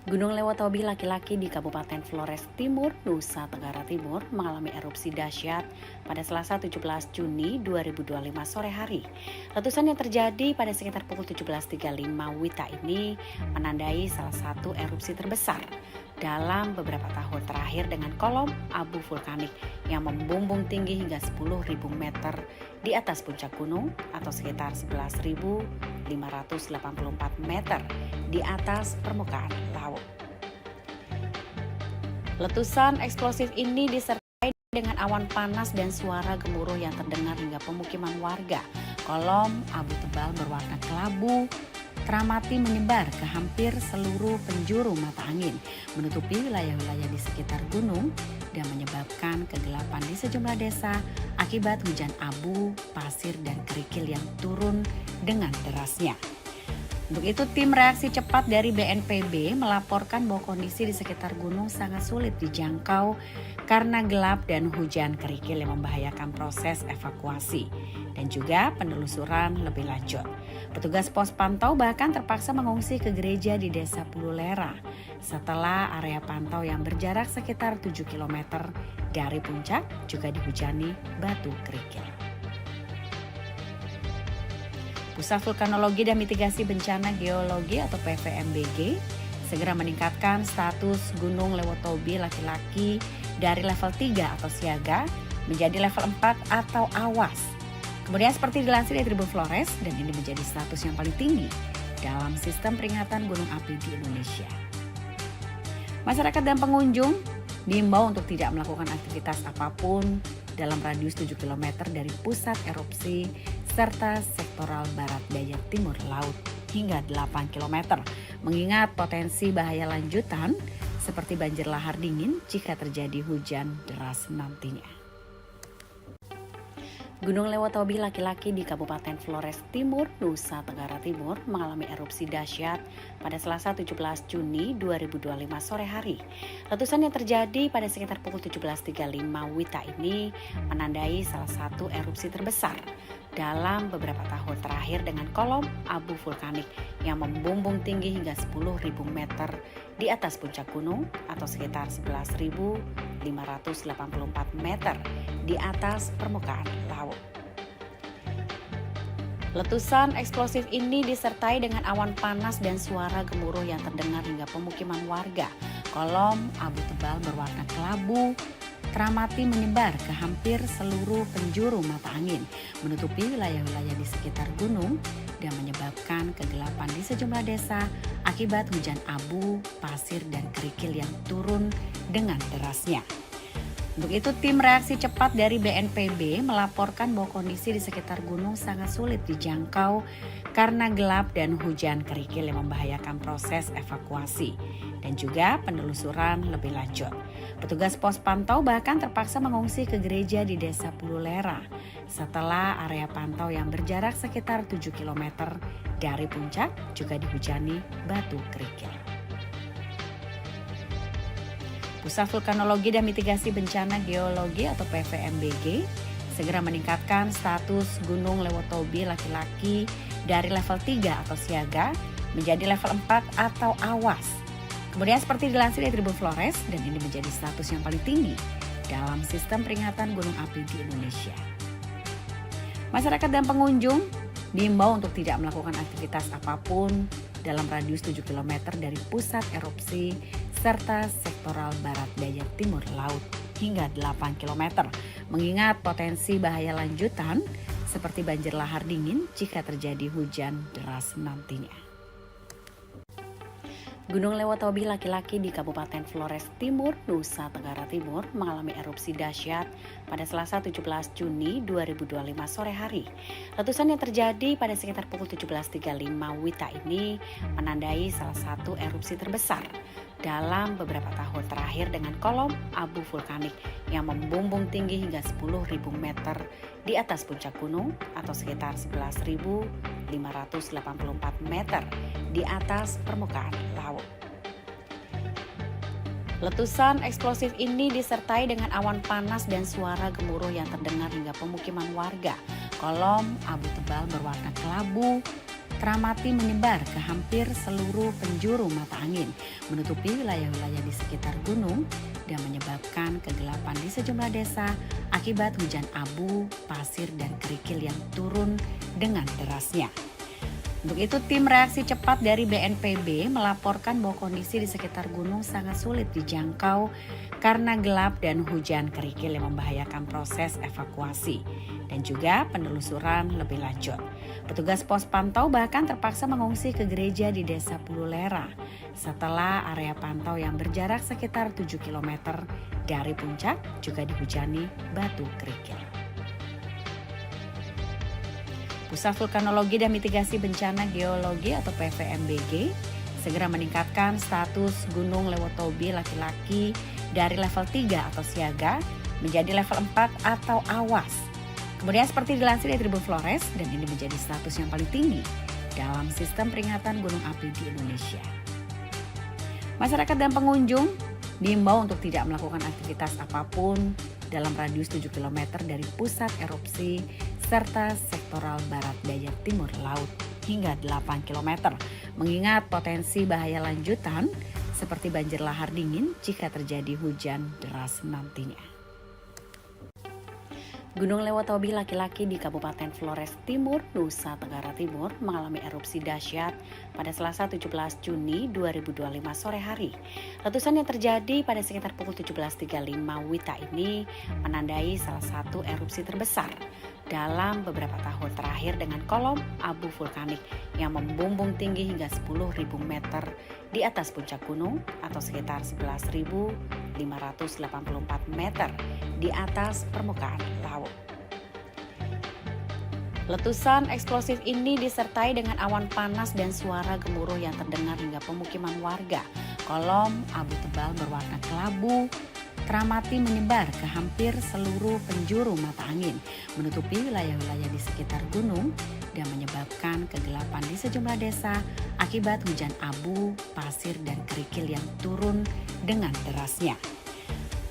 Gunung Lewotobi laki-laki di Kabupaten Flores Timur, Nusa Tenggara Timur mengalami erupsi dahsyat pada Selasa 17 Juni 2025 sore hari. Letusan yang terjadi pada sekitar pukul 17.35 WITA ini menandai salah satu erupsi terbesar dalam beberapa tahun terakhir dengan kolom abu vulkanik yang membumbung tinggi hingga 10.000 meter di atas puncak gunung atau sekitar 11.584 meter di atas permukaan laut. Letusan eksplosif ini disertai dengan awan panas dan suara gemuruh yang terdengar hingga pemukiman warga. Kolom abu tebal berwarna kelabu teramati menyebar ke hampir seluruh penjuru mata angin, menutupi wilayah-wilayah di sekitar gunung dan menyebabkan kegelapan di sejumlah desa akibat hujan abu, pasir, dan kerikil yang turun dengan derasnya. Untuk itu, tim reaksi cepat dari BNPB melaporkan bahwa kondisi di sekitar gunung sangat sulit dijangkau karena gelap dan hujan kerikil yang membahayakan proses evakuasi dan juga penelusuran lebih lanjut. Petugas pos pantau bahkan terpaksa mengungsi ke gereja di Desa Pululera setelah area pantau yang berjarak sekitar 7 km dari puncak juga dihujani batu kerikil. Pusat Vulkanologi dan Mitigasi Bencana Geologi atau PVMBG segera meningkatkan status Gunung Lewotobi laki-laki dari level 3 atau siaga menjadi level 4 atau awas. Kemudian seperti dilansir dari Tribun Flores, dan ini menjadi status yang paling tinggi dalam sistem peringatan gunung api di Indonesia. Masyarakat dan pengunjung diimbau untuk tidak melakukan aktivitas apapun dalam radius 7 km dari pusat erupsi serta sektoral barat daya timur laut hingga 8 km, mengingat potensi bahaya lanjutan seperti banjir lahar dingin jika terjadi hujan deras nantinya. Gunung Lewotobi laki-laki di Kabupaten Flores Timur, Nusa Tenggara Timur mengalami erupsi dahsyat pada Selasa 17 Juni 2025 sore hari. Letusan yang terjadi pada sekitar pukul 17.35 WITA ini menandai salah satu erupsi terbesar dalam beberapa tahun terakhir dengan kolom abu vulkanik yang membumbung tinggi hingga 10.000 meter di atas puncak gunung atau sekitar 11.584 meter di atas permukaan laut. Letusan eksplosif ini disertai dengan awan panas dan suara gemuruh yang terdengar hingga pemukiman warga. Kolom abu tebal berwarna kelabu teramati menyebar ke hampir seluruh penjuru mata angin, menutupi wilayah-wilayah di sekitar gunung dan menyebabkan kegelapan di sejumlah desa akibat hujan abu, pasir, dan kerikil yang turun dengan derasnya. Untuk itu, tim reaksi cepat dari BNPB melaporkan bahwa kondisi di sekitar gunung sangat sulit dijangkau karena gelap dan hujan kerikil yang membahayakan proses evakuasi dan juga penelusuran lebih lanjut. Petugas pos pantau bahkan terpaksa mengungsi ke gereja di Desa Pululera setelah area pantau yang berjarak sekitar 7 km dari puncak juga dihujani batu kerikil. Pusat Vulkanologi dan Mitigasi Bencana Geologi atau PVMBG segera meningkatkan status Gunung Lewotobi laki-laki dari level 3 atau siaga menjadi level 4 atau awas. Kemudian seperti dilansir dari Tribun Flores, dan ini menjadi status yang paling tinggi dalam sistem peringatan gunung api di Indonesia. Masyarakat dan pengunjung diimbau untuk tidak melakukan aktivitas apapun dalam radius 7 km dari pusat erupsi serta sektoral barat daya timur laut hingga 8 km, mengingat potensi bahaya lanjutan seperti banjir lahar dingin jika terjadi hujan deras nantinya. Gunung Lewotobi laki-laki di Kabupaten Flores Timur, Nusa Tenggara Timur mengalami erupsi dahsyat pada Selasa 17 Juni 2025 sore hari. Letusan yang terjadi pada sekitar pukul 17.35 WITA ini menandai salah satu erupsi terbesar dalam beberapa tahun terakhir dengan kolom abu vulkanik yang membumbung tinggi hingga 10.000 meter di atas puncak gunung atau sekitar 11.584 meter di atas permukaan laut. Letusan eksplosif ini disertai dengan awan panas dan suara gemuruh yang terdengar hingga pemukiman warga. Kolom abu tebal berwarna kelabu teramati menyebar ke hampir seluruh penjuru mata angin, menutupi wilayah-wilayah di sekitar gunung dan menyebabkan kegelapan di sejumlah desa akibat hujan abu, pasir, dan kerikil yang turun dengan derasnya. Untuk itu, tim reaksi cepat dari BNPB melaporkan bahwa kondisi di sekitar gunung sangat sulit dijangkau karena gelap dan hujan kerikil yang membahayakan proses evakuasi dan juga penelusuran lebih lanjut. Petugas pos pantau bahkan terpaksa mengungsi ke gereja di Desa Pululera setelah area pantau yang berjarak sekitar 7 km dari puncak juga dihujani batu kerikil. Pusat Vulkanologi dan Mitigasi Bencana Geologi atau PVMBG segera meningkatkan status Gunung Lewotobi laki-laki dari level 3 atau siaga menjadi level 4 atau awas. Kemudian seperti dilansir dari Tribun Flores, dan ini menjadi status yang paling tinggi dalam sistem peringatan gunung api di Indonesia. Masyarakat dan pengunjung diimbau untuk tidak melakukan aktivitas apapun dalam radius 7 km dari pusat erupsi serta sektoral barat daya timur laut hingga 8 km, mengingat potensi bahaya lanjutan seperti banjir lahar dingin jika terjadi hujan deras nantinya. Gunung Lewotobi laki-laki di Kabupaten Flores Timur, Nusa Tenggara Timur mengalami erupsi dahsyat pada Selasa 17 Juni 2025 sore hari. Letusan yang terjadi pada sekitar pukul 17.35 WITA ini menandai salah satu erupsi terbesar dalam beberapa tahun terakhir dengan kolom abu vulkanik yang membumbung tinggi hingga 10.000 meter di atas puncak gunung atau sekitar 11.584 meter di atas permukaan laut. Letusan eksplosif ini disertai dengan awan panas dan suara gemuruh yang terdengar hingga pemukiman warga. Kolom abu tebal berwarna kelabu teramati menyebar ke hampir seluruh penjuru mata angin, menutupi wilayah-wilayah di sekitar gunung dan menyebabkan kegelapan di sejumlah desa akibat hujan abu, pasir, dan kerikil yang turun dengan derasnya.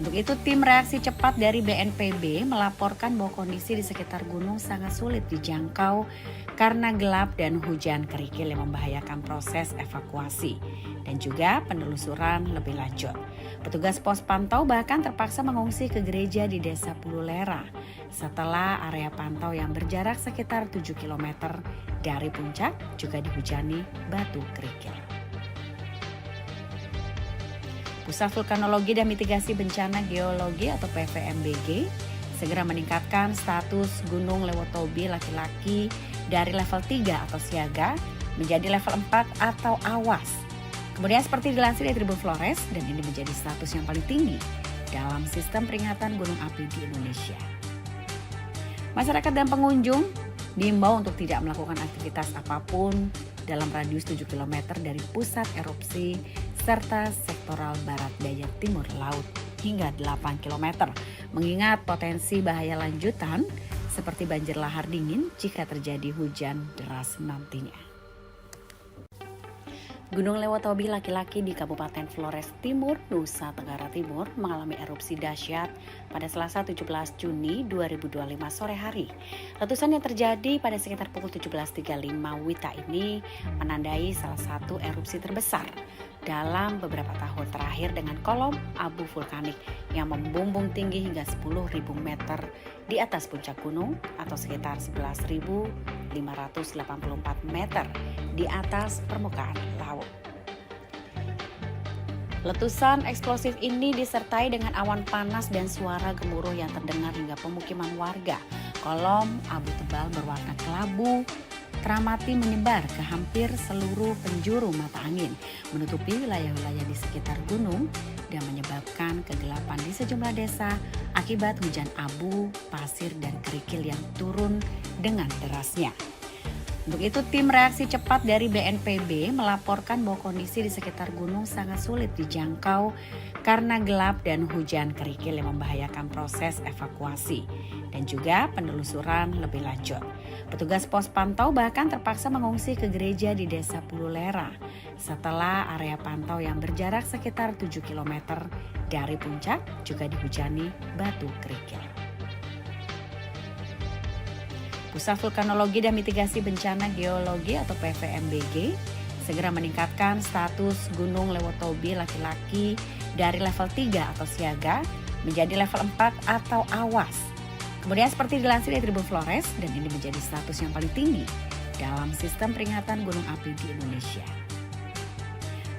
Untuk itu, tim reaksi cepat dari BNPB melaporkan bahwa kondisi di sekitar gunung sangat sulit dijangkau karena gelap dan hujan kerikil yang membahayakan proses evakuasi dan juga penelusuran lebih lanjut. Petugas pos pantau bahkan terpaksa mengungsi ke gereja di Desa Pululera setelah area pantau yang berjarak sekitar 7 km dari puncak juga dihujani batu kerikil. Pusat Vulkanologi dan Mitigasi Bencana Geologi atau PVMBG segera meningkatkan status Gunung Lewotobi laki-laki dari level 3 atau siaga menjadi level 4 atau awas. Kemudian seperti dilansir dari Tribun Flores, dan ini menjadi status yang paling tinggi dalam sistem peringatan gunung api di Indonesia. Masyarakat dan pengunjung diimbau untuk tidak melakukan aktivitas apapun dalam radius 7 km dari pusat erupsi serta sektoral barat daya timur laut hingga 8 km, mengingat potensi bahaya lanjutan seperti banjir lahar dingin jika terjadi hujan deras nantinya. Gunung Lewotobi laki-laki di Kabupaten Flores Timur, Nusa Tenggara Timur mengalami erupsi dahsyat pada Selasa 17 Juni 2025 sore hari. Letusan yang terjadi pada sekitar pukul 17.35 WITA ini menandai salah satu erupsi terbesar dalam beberapa tahun terakhir dengan kolom abu vulkanik yang membumbung tinggi hingga 10.000 meter di atas puncak gunung atau sekitar 11.584 meter di atas permukaan laut. Letusan eksplosif ini disertai dengan awan panas dan suara gemuruh yang terdengar hingga pemukiman warga. Kolom abu tebal berwarna kelabu teramati menyebar ke hampir seluruh penjuru mata angin, menutupi wilayah-wilayah di sekitar gunung dan menyebabkan kegelapan di sejumlah desa akibat hujan abu, pasir, dan kerikil yang turun dengan derasnya. Untuk itu, tim reaksi cepat dari BNPB melaporkan bahwa kondisi di sekitar gunung sangat sulit dijangkau karena gelap dan hujan kerikil yang membahayakan proses evakuasi dan juga penelusuran lebih lanjut. Petugas pos pantau bahkan terpaksa mengungsi ke gereja di Desa Pululera setelah area pantau yang berjarak sekitar 7 km dari puncak juga dihujani batu kerikil. Pusat Vulkanologi dan Mitigasi Bencana Geologi atau PVMBG segera meningkatkan status Gunung Lewotobi laki-laki dari level 3 atau siaga menjadi level 4 atau awas. Kemudian seperti dilansir dari Tribun Flores, dan ini menjadi status yang paling tinggi dalam sistem peringatan gunung api di Indonesia.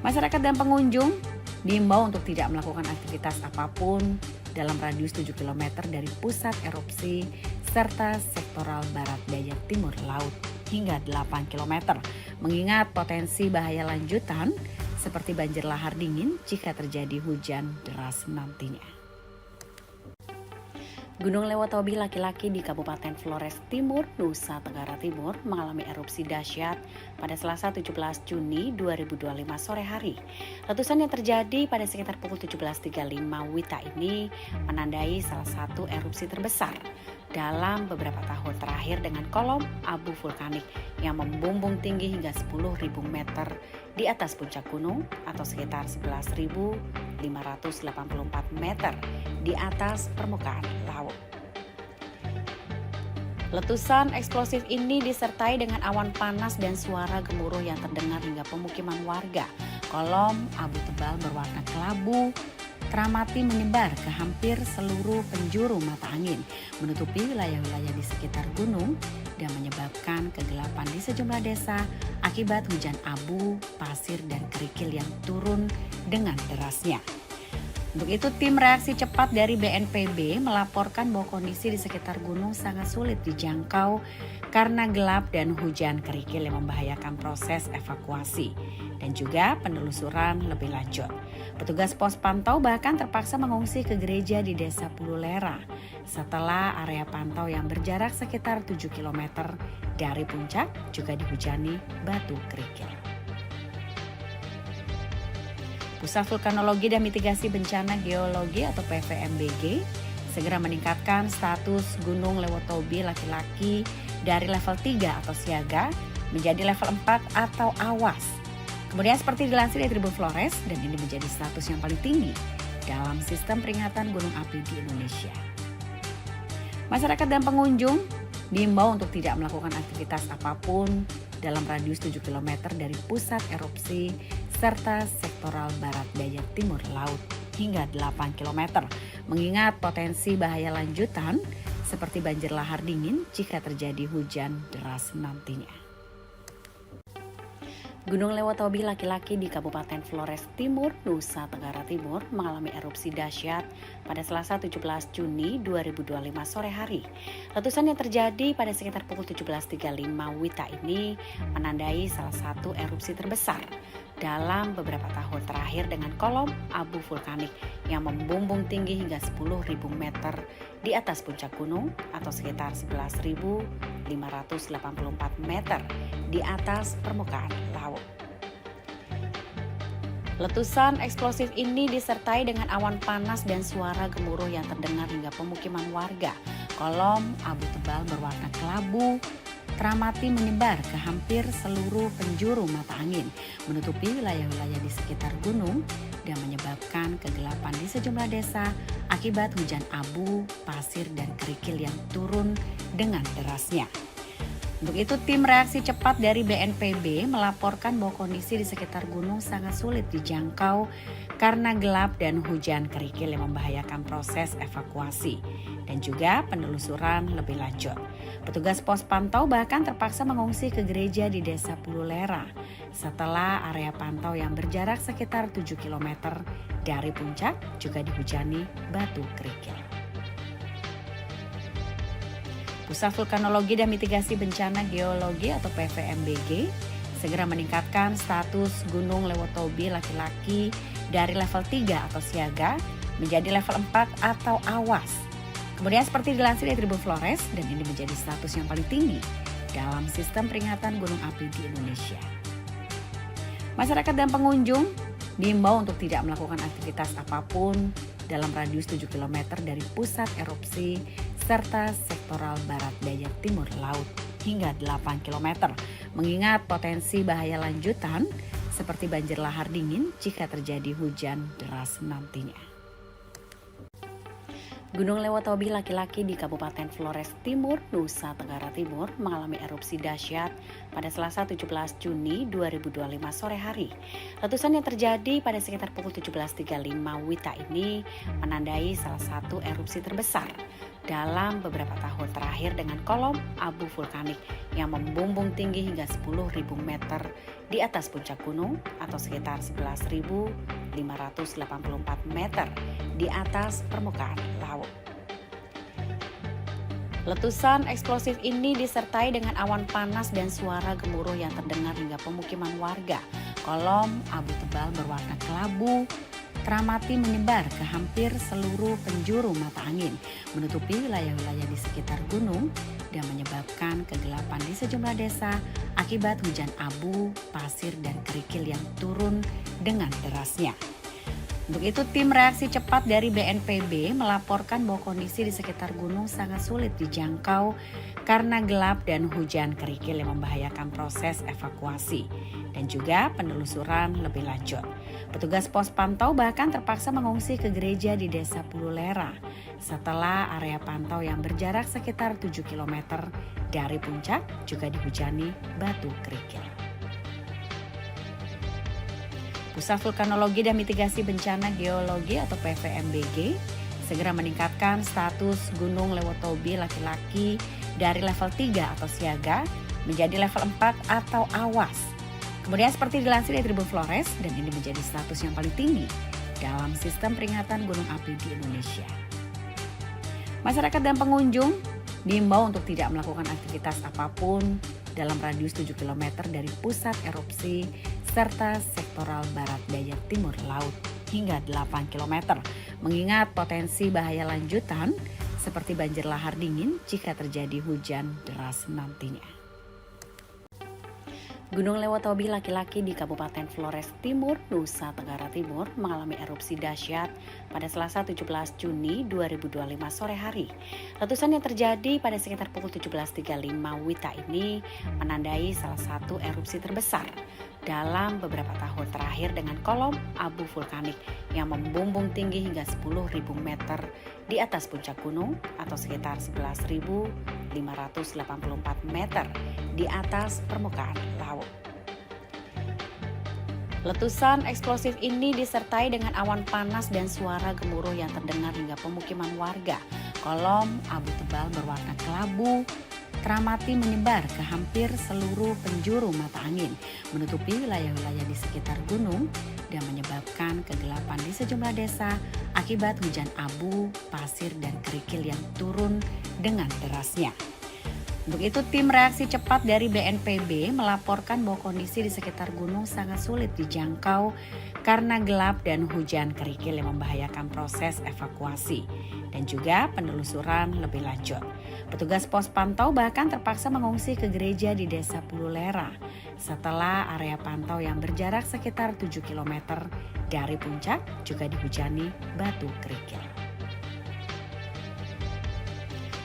Masyarakat dan pengunjung diimbau untuk tidak melakukan aktivitas apapun dalam radius 7 km dari pusat erupsi serta sektoral barat daya timur laut hingga 8 km, mengingat potensi bahaya lanjutan seperti banjir lahar dingin jika terjadi hujan deras nantinya. Gunung Lewotobi laki-laki di Kabupaten Flores Timur, Nusa Tenggara Timur mengalami erupsi dahsyat pada Selasa 17 Juni 2025 sore hari. Letusan yang terjadi pada sekitar pukul 17.35 WITA ini menandai salah satu erupsi terbesar dalam beberapa tahun terakhir dengan kolom abu vulkanik yang membumbung tinggi hingga 10.000 meter di atas puncak gunung atau sekitar 11.584 meter di atas permukaan laut. Letusan eksplosif ini disertai dengan awan panas dan suara gemuruh yang terdengar hingga pemukiman warga. Kolom abu tebal berwarna kelabu teramati menyebar ke hampir seluruh penjuru mata angin, menutupi wilayah-wilayah di sekitar gunung dan menyebabkan kegelapan di sejumlah desa akibat hujan abu, pasir, dan kerikil yang turun dengan derasnya. Untuk itu, tim reaksi cepat dari BNPB melaporkan bahwa kondisi di sekitar gunung sangat sulit dijangkau karena gelap dan hujan kerikil yang membahayakan proses evakuasi dan juga penelusuran lebih lanjut. Petugas pos pantau bahkan terpaksa mengungsi ke gereja di Desa Pululera setelah area pantau yang berjarak sekitar 7 km dari puncak juga dihujani batu kerikil. Pusat Vulkanologi dan Mitigasi Bencana Geologi atau PVMBG segera meningkatkan status Gunung Lewotobi laki-laki dari level 3 atau siaga menjadi level 4 atau awas. Kemudian seperti dilansir dari Tribun Flores, dan ini menjadi status yang paling tinggi dalam sistem peringatan gunung api di Indonesia. Masyarakat dan pengunjung diimbau untuk tidak melakukan aktivitas apapun dalam radius 7 km dari pusat erupsi serta sektoral barat daya timur laut hingga 8 km, mengingat potensi bahaya lanjutan seperti banjir lahar dingin jika terjadi hujan deras nantinya. Gunung Lewotobi laki-laki di Kabupaten Flores Timur, Nusa Tenggara Timur mengalami erupsi dahsyat pada Selasa 17 Juni 2025 sore hari. Letusan yang terjadi pada sekitar pukul 17.35 WITA ini menandai salah satu erupsi terbesar dalam beberapa tahun terakhir dengan kolom abu vulkanik yang membumbung tinggi hingga 10.000 meter di atas puncak gunung atau sekitar 11.584 meter di atas permukaan laut. Letusan eksplosif ini disertai dengan awan panas dan suara gemuruh yang terdengar hingga pemukiman warga. Kolom abu tebal berwarna kelabu teramati menyebar ke hampir seluruh penjuru mata angin, menutupi wilayah-wilayah di sekitar gunung dan menyebabkan kegelapan di sejumlah desa akibat hujan abu, pasir, dan kerikil yang turun dengan derasnya. Untuk itu, tim reaksi cepat dari BNPB melaporkan bahwa kondisi di sekitar gunung sangat sulit dijangkau karena gelap dan hujan kerikil yang membahayakan proses evakuasi dan juga penelusuran lebih lanjut. Petugas pos pantau bahkan terpaksa mengungsi ke gereja di Desa Pululera setelah area pantau yang berjarak sekitar 7 km dari puncak juga dihujani batu kerikil. Pusat Vulkanologi dan Mitigasi Bencana Geologi atau PVMBG segera meningkatkan status Gunung Lewotobi laki-laki dari level 3 atau siaga menjadi level 4 atau awas. Kemudian seperti dilansir dari Tribun Flores, dan ini menjadi status yang paling tinggi dalam sistem peringatan gunung api di Indonesia. Masyarakat dan pengunjung diimbau untuk tidak melakukan aktivitas apapun dalam radius 7 km dari pusat erupsi serta sektoral barat daya timur laut hingga 8 km, mengingat potensi bahaya lanjutan seperti banjir lahar dingin jika terjadi hujan deras nantinya. Gunung Lewotobi laki-laki di Kabupaten Flores Timur, Nusa Tenggara Timur mengalami erupsi dahsyat pada Selasa 17 Juni 2025 sore hari. Letusan yang terjadi pada sekitar pukul 17.35 WITA ini menandai salah satu erupsi terbesar dalam beberapa tahun terakhir dengan kolom abu vulkanik yang membumbung tinggi hingga 10.000 meter di atas puncak gunung atau sekitar 11.584 meter di atas permukaan laut. Letusan eksplosif ini disertai dengan awan panas dan suara gemuruh yang terdengar hingga pemukiman warga. Kolom abu tebal berwarna kelabu teramati menyebar ke hampir seluruh penjuru mata angin, menutupi wilayah-wilayah di sekitar gunung dan menyebabkan kegelapan di sejumlah desa akibat hujan abu, pasir, dan kerikil yang turun dengan derasnya. Untuk itu, tim reaksi cepat dari BNPB melaporkan bahwa kondisi di sekitar gunung sangat sulit dijangkau karena gelap dan hujan kerikil yang membahayakan proses evakuasi dan juga penelusuran lebih lanjut. Petugas pos pantau bahkan terpaksa mengungsi ke gereja di Desa Pululera setelah area pantau yang berjarak sekitar 7 km dari puncak juga dihujani batu kerikil. Pusat Vulkanologi dan Mitigasi Bencana Geologi atau PVMBG segera meningkatkan status Gunung Lewotobi laki-laki dari level 3 atau siaga menjadi level 4 atau awas. Kemudian seperti dilansir dari Tribun Flores, dan ini menjadi status yang paling tinggi dalam sistem peringatan gunung api di Indonesia. Masyarakat dan pengunjung diimbau untuk tidak melakukan aktivitas apapun dalam radius 7 km dari pusat erupsi serta sektoral barat daya timur laut hingga 8 km, mengingat potensi bahaya lanjutan seperti banjir lahar dingin jika terjadi hujan deras nantinya. Gunung Lewotobi laki-laki di Kabupaten Flores Timur, Nusa Tenggara Timur mengalami erupsi dahsyat pada Selasa 17 Juni 2025 sore hari. Letusan yang terjadi pada sekitar pukul 17.35 WITA ini menandai salah satu erupsi terbesar dalam beberapa tahun terakhir dengan kolom abu vulkanik yang membumbung tinggi hingga 10.000 meter di atas puncak gunung atau sekitar 11.584 meter di atas permukaan laut. Letusan eksplosif ini disertai dengan awan panas dan suara gemuruh yang terdengar hingga pemukiman warga. Kolom abu tebal berwarna kelabu teramati menyebar ke hampir seluruh penjuru mata angin, menutupi wilayah-wilayah di sekitar gunung dan menyebabkan kegelapan di sejumlah desa akibat hujan abu, pasir, dan kerikil yang turun dengan derasnya. Untuk itu, tim reaksi cepat dari BNPB melaporkan bahwa kondisi di sekitar gunung sangat sulit dijangkau karena gelap dan hujan kerikil yang membahayakan proses evakuasi dan juga penelusuran lebih lanjut. Petugas pos pantau bahkan terpaksa mengungsi ke gereja di Desa Pululera setelah area pantau yang berjarak sekitar 7 km dari puncak juga dihujani batu kerikil.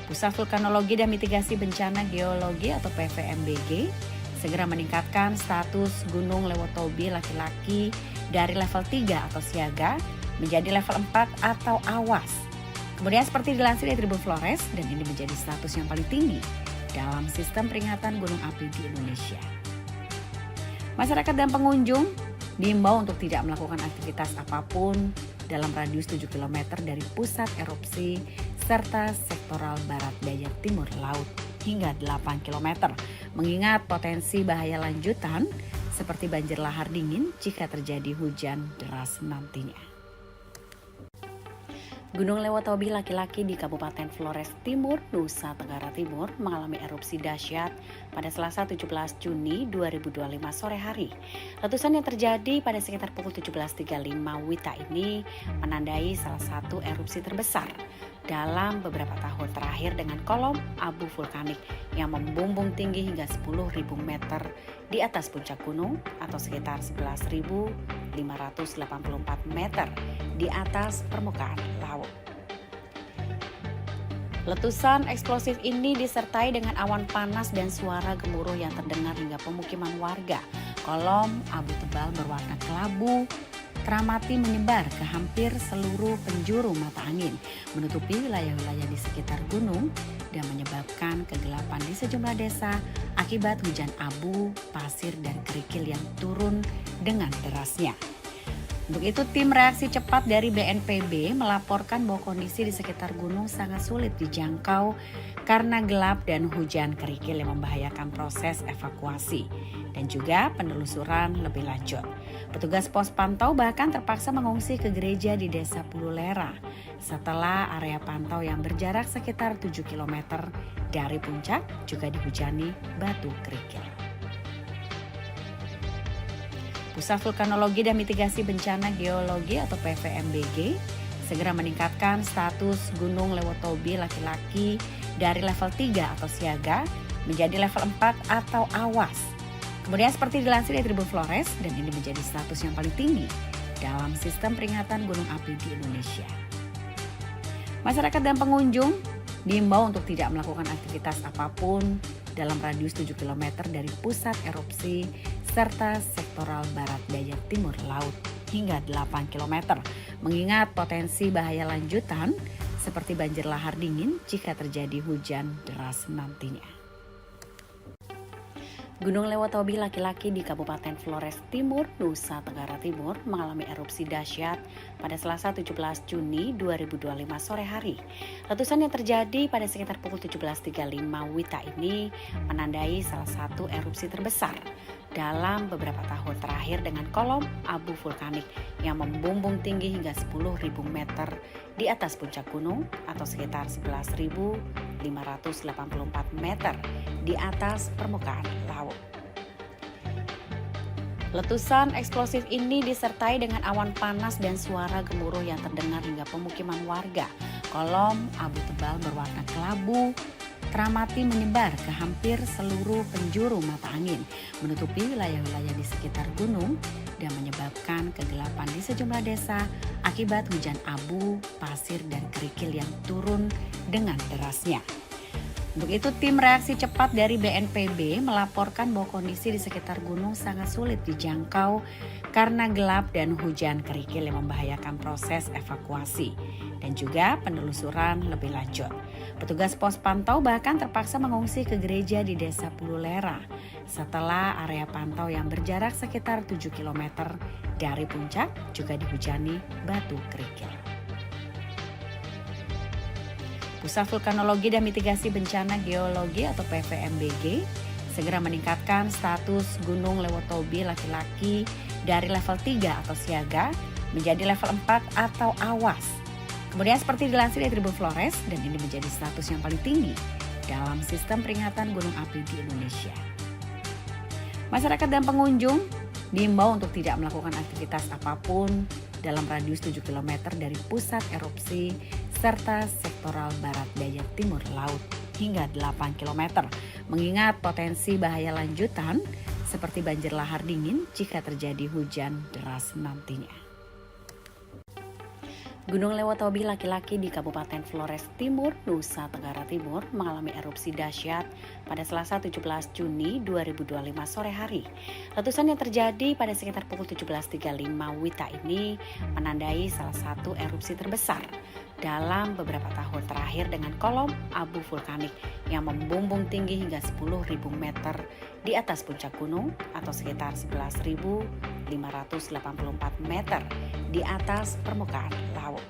Pusat Vulkanologi dan Mitigasi Bencana Geologi atau PVMBG segera meningkatkan status Gunung Lewotobi laki-laki dari level 3 atau siaga menjadi level 4 atau awas. Kemudian seperti dilansir dari Tribun Flores, dan ini menjadi status yang paling tinggi dalam sistem peringatan gunung api di Indonesia. Masyarakat dan pengunjung diimbau untuk tidak melakukan aktivitas apapun dalam radius 7 km dari pusat erupsi serta sektoral barat daya timur laut hingga 8 km, mengingat potensi bahaya lanjutan seperti banjir lahar dingin jika terjadi hujan deras nantinya. Gunung Lewotobi laki-laki di Kabupaten Flores Timur, Nusa Tenggara Timur mengalami erupsi dahsyat pada Selasa 17 Juni 2025 sore hari. Letusan yang terjadi pada sekitar pukul 17.35 WITA ini menandai salah satu erupsi terbesar dalam beberapa tahun terakhir dengan kolom abu vulkanik yang membumbung tinggi hingga 10.000 meter di atas puncak gunung atau sekitar 11.584 meter di atas permukaan laut. Letusan eksplosif ini disertai dengan awan panas dan suara gemuruh yang terdengar hingga pemukiman warga. Kolom abu tebal berwarna kelabu teramati menyebar ke hampir seluruh penjuru mata angin, menutupi wilayah-wilayah di sekitar gunung dan menyebabkan kegelapan di sejumlah desa akibat hujan abu, pasir, dan kerikil yang turun dengan derasnya. Untuk itu, tim reaksi cepat dari BNPB melaporkan bahwa kondisi di sekitar gunung sangat sulit dijangkau karena gelap dan hujan kerikil yang membahayakan proses evakuasi dan juga penelusuran lebih lanjut. Petugas pos pantau bahkan terpaksa mengungsi ke gereja di Desa Pululera setelah area pantau yang berjarak sekitar 7 km dari puncak juga dihujani batu kerikil. Pusat Vulkanologi dan Mitigasi Bencana Geologi atau PVMBG segera meningkatkan status Gunung Lewotobi laki-laki dari level 3 atau siaga menjadi level 4 atau awas. Kemudian seperti dilansir dari Tribun Flores, dan ini menjadi status yang paling tinggi dalam sistem peringatan gunung api di Indonesia. Masyarakat dan pengunjung diimbau untuk tidak melakukan aktivitas apapun dalam radius 7 km dari pusat erupsi serta sektoral barat daya timur laut hingga 8 km, mengingat potensi bahaya lanjutan seperti banjir lahar dingin jika terjadi hujan deras nantinya. Gunung Lewotobi laki-laki di Kabupaten Flores Timur, Nusa Tenggara Timur mengalami erupsi dahsyat pada Selasa 17 Juni 2025 sore hari. Letusan yang terjadi pada sekitar pukul 17.35 WITA ini menandai salah satu erupsi terbesar dalam beberapa tahun terakhir dengan kolom abu vulkanik yang membumbung tinggi hingga 10.000 meter di atas puncak gunung atau sekitar 11.584 meter di atas permukaan laut. Letusan eksplosif ini disertai dengan awan panas dan suara gemuruh yang terdengar hingga pemukiman warga. Kolom abu tebal berwarna kelabu teramati menyebar ke hampir seluruh penjuru mata angin, menutupi wilayah-wilayah di sekitar gunung dan menyebabkan kegelapan di sejumlah desa akibat hujan abu, pasir, dan kerikil yang turun dengan derasnya. Untuk itu, tim reaksi cepat dari BNPB melaporkan bahwa kondisi di sekitar gunung sangat sulit dijangkau karena gelap dan hujan kerikil yang membahayakan proses evakuasi dan juga penelusuran lebih lanjut. Petugas pos pantau bahkan terpaksa mengungsi ke gereja di Desa Pululera setelah area pantau yang berjarak sekitar 7 km dari puncak juga dihujani batu kerikil. Pusat Vulkanologi dan Mitigasi Bencana Geologi atau PVMBG segera meningkatkan status Gunung Lewotobi laki-laki dari level 3 atau siaga menjadi level 4 atau awas. Kemudian seperti dilansir dari Tribun Flores, dan ini menjadi status yang paling tinggi dalam sistem peringatan gunung api di Indonesia. Masyarakat dan pengunjung diimbau untuk tidak melakukan aktivitas apapun dalam radius 7 km dari pusat erupsi serta sektoral barat daya timur laut hingga 8 km, mengingat potensi bahaya lanjutan seperti banjir lahar dingin jika terjadi hujan deras nantinya. Gunung Lewotobi laki-laki di Kabupaten Flores Timur, Nusa Tenggara Timur mengalami erupsi dahsyat pada Selasa 17 Juni 2025 sore hari. Letusan yang terjadi pada sekitar pukul 17.35 WITA ini menandai salah satu erupsi terbesar dalam beberapa tahun terakhir dengan kolom abu vulkanik yang membumbung tinggi hingga 10.000 meter di atas puncak gunung atau sekitar 11.584 meter di atas permukaan laut.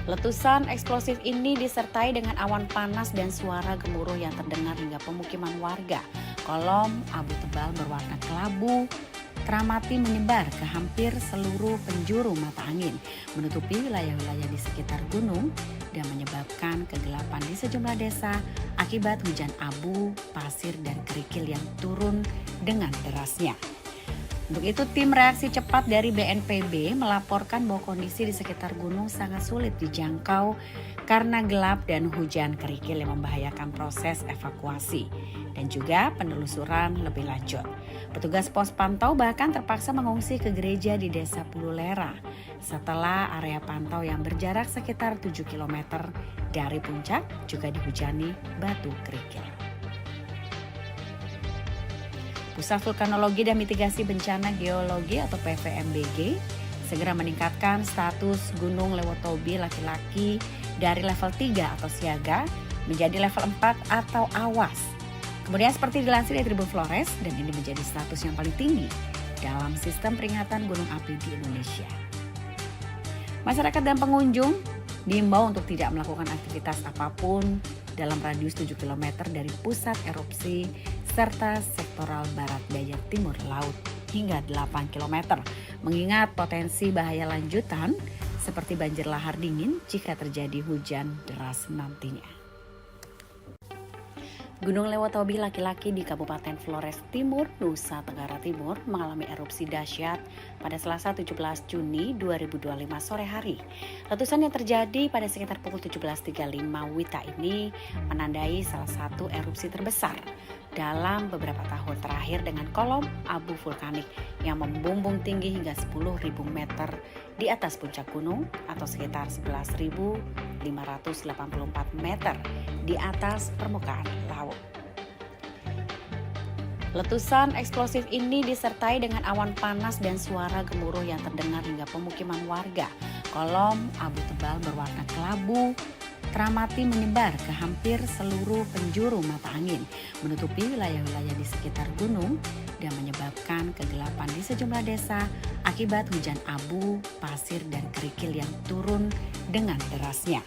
Letusan eksplosif ini disertai dengan awan panas dan suara gemuruh yang terdengar hingga pemukiman warga. Kolom abu tebal berwarna kelabu teramati menyebar ke hampir seluruh penjuru mata angin, menutupi wilayah-wilayah di sekitar gunung dan menyebabkan kegelapan di sejumlah desa akibat hujan abu, pasir, dan kerikil yang turun dengan derasnya. Untuk itu, tim reaksi cepat dari BNPB melaporkan bahwa kondisi di sekitar gunung sangat sulit dijangkau karena gelap dan hujan kerikil yang membahayakan proses evakuasi dan juga penelusuran lebih lanjut. Petugas pos pantau bahkan terpaksa mengungsi ke gereja di Desa Pululera setelah area pantau yang berjarak sekitar 7 km dari puncak juga dihujani batu kerikil. Pusat Vulkanologi dan Mitigasi Bencana Geologi atau PVMBG segera meningkatkan status Gunung Lewotobi laki-laki dari level 3 atau siaga menjadi level 4 atau awas. Kemudian seperti dilansir dari Tribun Flores, dan ini menjadi status yang paling tinggi dalam sistem peringatan gunung api di Indonesia. Masyarakat dan pengunjung diimbau untuk tidak melakukan aktivitas apapun dalam radius 7 km dari pusat erupsi serta sektoral barat daya timur laut hingga 8 km, mengingat potensi bahaya lanjutan seperti banjir lahar dingin jika terjadi hujan deras nantinya. Gunung Lewotobi laki-laki di Kabupaten Flores Timur, Nusa Tenggara Timur mengalami erupsi dahsyat pada Selasa 17 Juni 2025 sore hari. Letusan yang terjadi pada sekitar pukul 17.35 WITA ini menandai salah satu erupsi terbesar dalam beberapa tahun terakhir dengan kolom abu vulkanik yang membumbung tinggi hingga 10.000 meter di atas puncak gunung atau sekitar 11.584 meter di atas permukaan laut. Letusan eksplosif ini disertai dengan awan panas dan suara gemuruh yang terdengar hingga pemukiman warga. Kolom abu tebal berwarna kelabu teramati menyebar ke hampir seluruh penjuru mata angin, menutupi wilayah-wilayah di sekitar gunung dan menyebabkan kegelapan di sejumlah desa akibat hujan abu, pasir, dan kerikil yang turun dengan derasnya.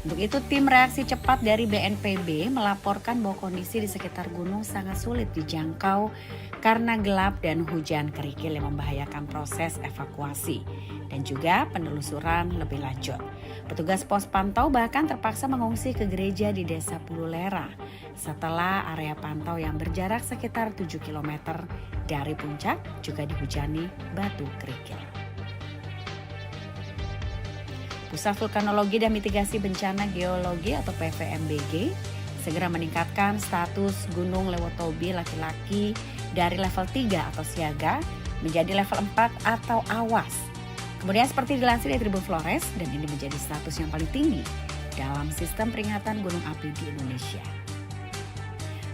Untuk itu, tim reaksi cepat dari BNPB melaporkan bahwa kondisi di sekitar gunung sangat sulit dijangkau karena gelap dan hujan kerikil yang membahayakan proses evakuasi dan juga penelusuran lebih lanjut. Petugas pos pantau bahkan terpaksa mengungsi ke gereja di Desa Pululera setelah area pantau yang berjarak sekitar 7 km dari puncak juga dihujani batu kerikil. Pusat Vulkanologi dan Mitigasi Bencana Geologi atau PVMBG segera meningkatkan status Gunung Lewotobi laki-laki dari level 3 atau siaga menjadi level 4 atau awas. Kemudian seperti dilansir dari Tribun Flores, dan ini menjadi status yang paling tinggi dalam sistem peringatan gunung api di Indonesia.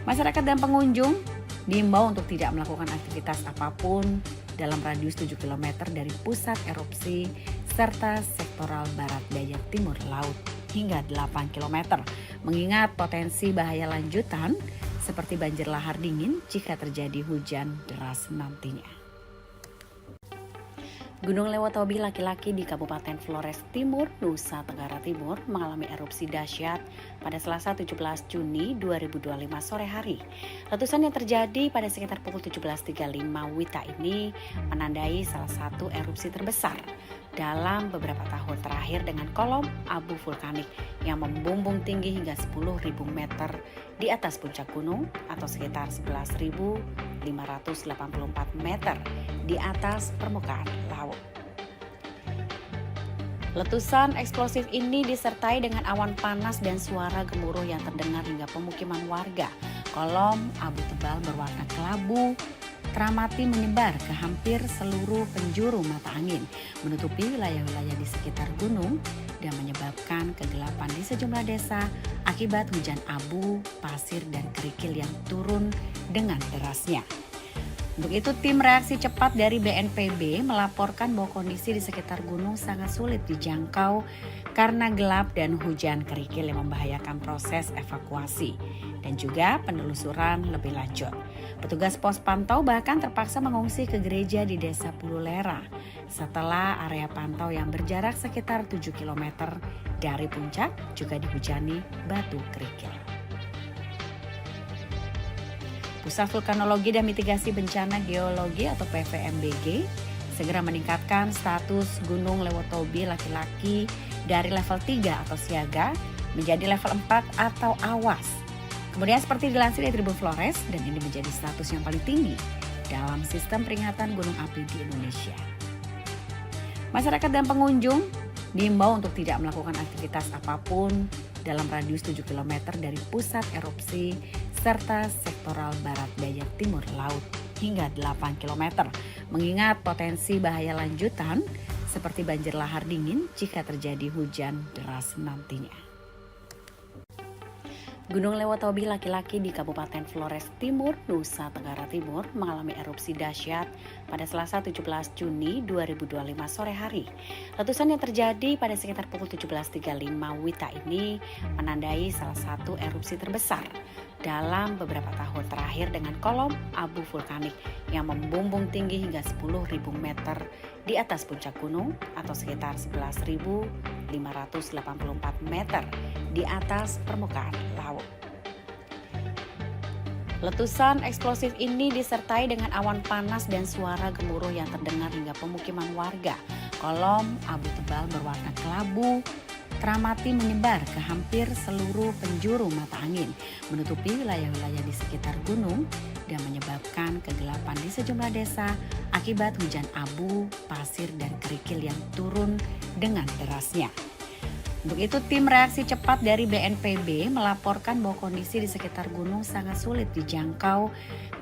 Masyarakat dan pengunjung diimbau untuk tidak melakukan aktivitas apapun dalam radius 7 km dari pusat erupsi serta sektoral barat daya timur laut hingga 8 km, mengingat potensi bahaya lanjutan seperti banjir lahar dingin jika terjadi hujan deras nantinya. Gunung Lewotobi laki-laki di Kabupaten Flores Timur, Nusa Tenggara Timur mengalami erupsi dahsyat pada Selasa 17 Juni 2025 sore hari. Letusan yang terjadi pada sekitar pukul 17.35 WITA ini menandai salah satu erupsi terbesar dalam beberapa tahun terakhir dengan kolom abu vulkanik yang membumbung tinggi hingga 10.000 meter di atas puncak gunung atau sekitar 11.584 meter di atas permukaan laut. Letusan eksplosif ini disertai dengan awan panas dan suara gemuruh yang terdengar hingga pemukiman warga. Kolom abu tebal berwarna kelabu teramati menyebar ke hampir seluruh penjuru mata angin, menutupi wilayah-wilayah di sekitar gunung dan menyebabkan kegelapan di sejumlah desa akibat hujan abu, pasir, dan kerikil yang turun dengan derasnya. Untuk itu, tim reaksi cepat dari BNPB melaporkan bahwa kondisi di sekitar gunung sangat sulit dijangkau karena gelap dan hujan kerikil yang membahayakan proses evakuasi dan juga penelusuran lebih lanjut. Petugas pos pantau bahkan terpaksa mengungsi ke gereja di Desa Pululera setelah area pantau yang berjarak sekitar 7 km dari puncak juga dihujani batu kerikil. Pusat Vulkanologi dan Mitigasi Bencana Geologi atau PVMBG segera meningkatkan status Gunung Lewotobi laki-laki dari level 3 atau siaga menjadi level 4 atau awas. Kemudian seperti dilansir dari Tribun Flores, dan ini menjadi status yang paling tinggi dalam sistem peringatan gunung api di Indonesia. Masyarakat dan pengunjung diimbau untuk tidak melakukan aktivitas apapun dalam radius 7 km dari pusat erupsi serta sektoral barat daya timur laut hingga 8 km, mengingat potensi bahaya lanjutan seperti banjir lahar dingin jika terjadi hujan deras nantinya. Gunung Lewotobi laki-laki di Kabupaten Flores Timur, Nusa Tenggara Timur mengalami erupsi dahsyat pada Selasa 17 Juni 2025 sore hari. Letusan yang terjadi pada sekitar pukul 17.35 WITA ini menandai salah satu erupsi terbesar dalam beberapa tahun terakhir dengan kolom abu vulkanik yang membumbung tinggi hingga 10.000 meter di atas puncak gunung atau sekitar 11.584 meter di atas permukaan laut. Letusan eksplosif ini disertai dengan awan panas dan suara gemuruh yang terdengar hingga pemukiman warga. Kolom abu tebal berwarna kelabu teramati menyebar ke hampir seluruh penjuru mata angin, menutupi wilayah-wilayah di sekitar gunung dan menyebabkan kegelapan di sejumlah desa akibat hujan abu, pasir, dan kerikil yang turun dengan derasnya. Untuk itu, tim reaksi cepat dari BNPB melaporkan bahwa kondisi di sekitar gunung sangat sulit dijangkau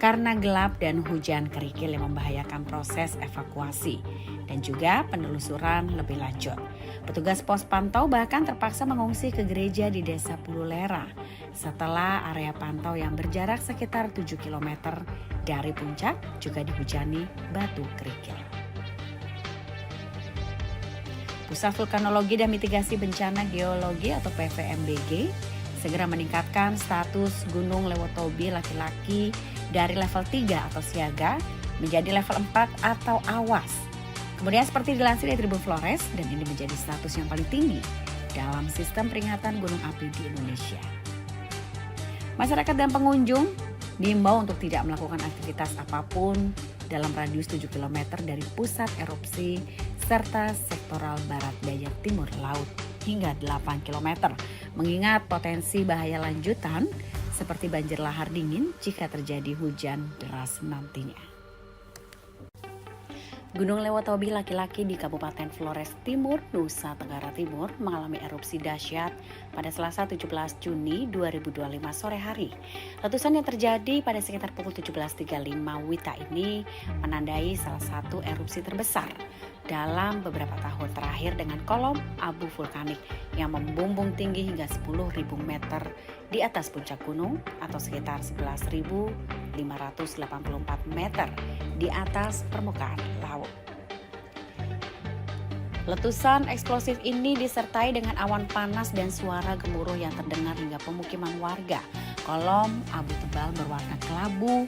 karena gelap dan hujan kerikil yang membahayakan proses evakuasi dan juga penelusuran lebih lanjut. Petugas pos pantau bahkan terpaksa mengungsi ke gereja di Desa Pululera setelah area pantau yang berjarak sekitar 7 km dari puncak juga dihujani batu kerikil. Pusat Vulkanologi dan Mitigasi Bencana Geologi atau PVMBG segera meningkatkan status Gunung Lewotobi laki-laki dari level 3 atau siaga menjadi level 4 atau awas. Kemudian seperti dilansir dari Tribun Flores, dan ini menjadi status yang paling tinggi dalam sistem peringatan gunung api di Indonesia. Masyarakat dan pengunjung diimbau untuk tidak melakukan aktivitas apapun dalam radius 7 km dari pusat erupsi serta sektoral barat daya timur laut hingga 8 km, mengingat potensi bahaya lanjutan seperti banjir lahar dingin jika terjadi hujan deras nantinya. Gunung Lewotobi laki-laki di Kabupaten Flores Timur, Nusa Tenggara Timur mengalami erupsi dahsyat pada Selasa 17 Juni 2025 sore hari. Letusan yang terjadi pada sekitar pukul 17.35 WITA ini menandai salah satu erupsi terbesar dalam beberapa tahun terakhir dengan kolom abu vulkanik yang membumbung tinggi hingga 10.000 meter di atas puncak gunung atau sekitar 11.584 meter di atas permukaan laut. Letusan eksplosif ini disertai dengan awan panas dan suara gemuruh yang terdengar hingga pemukiman warga. Kolom abu tebal berwarna kelabu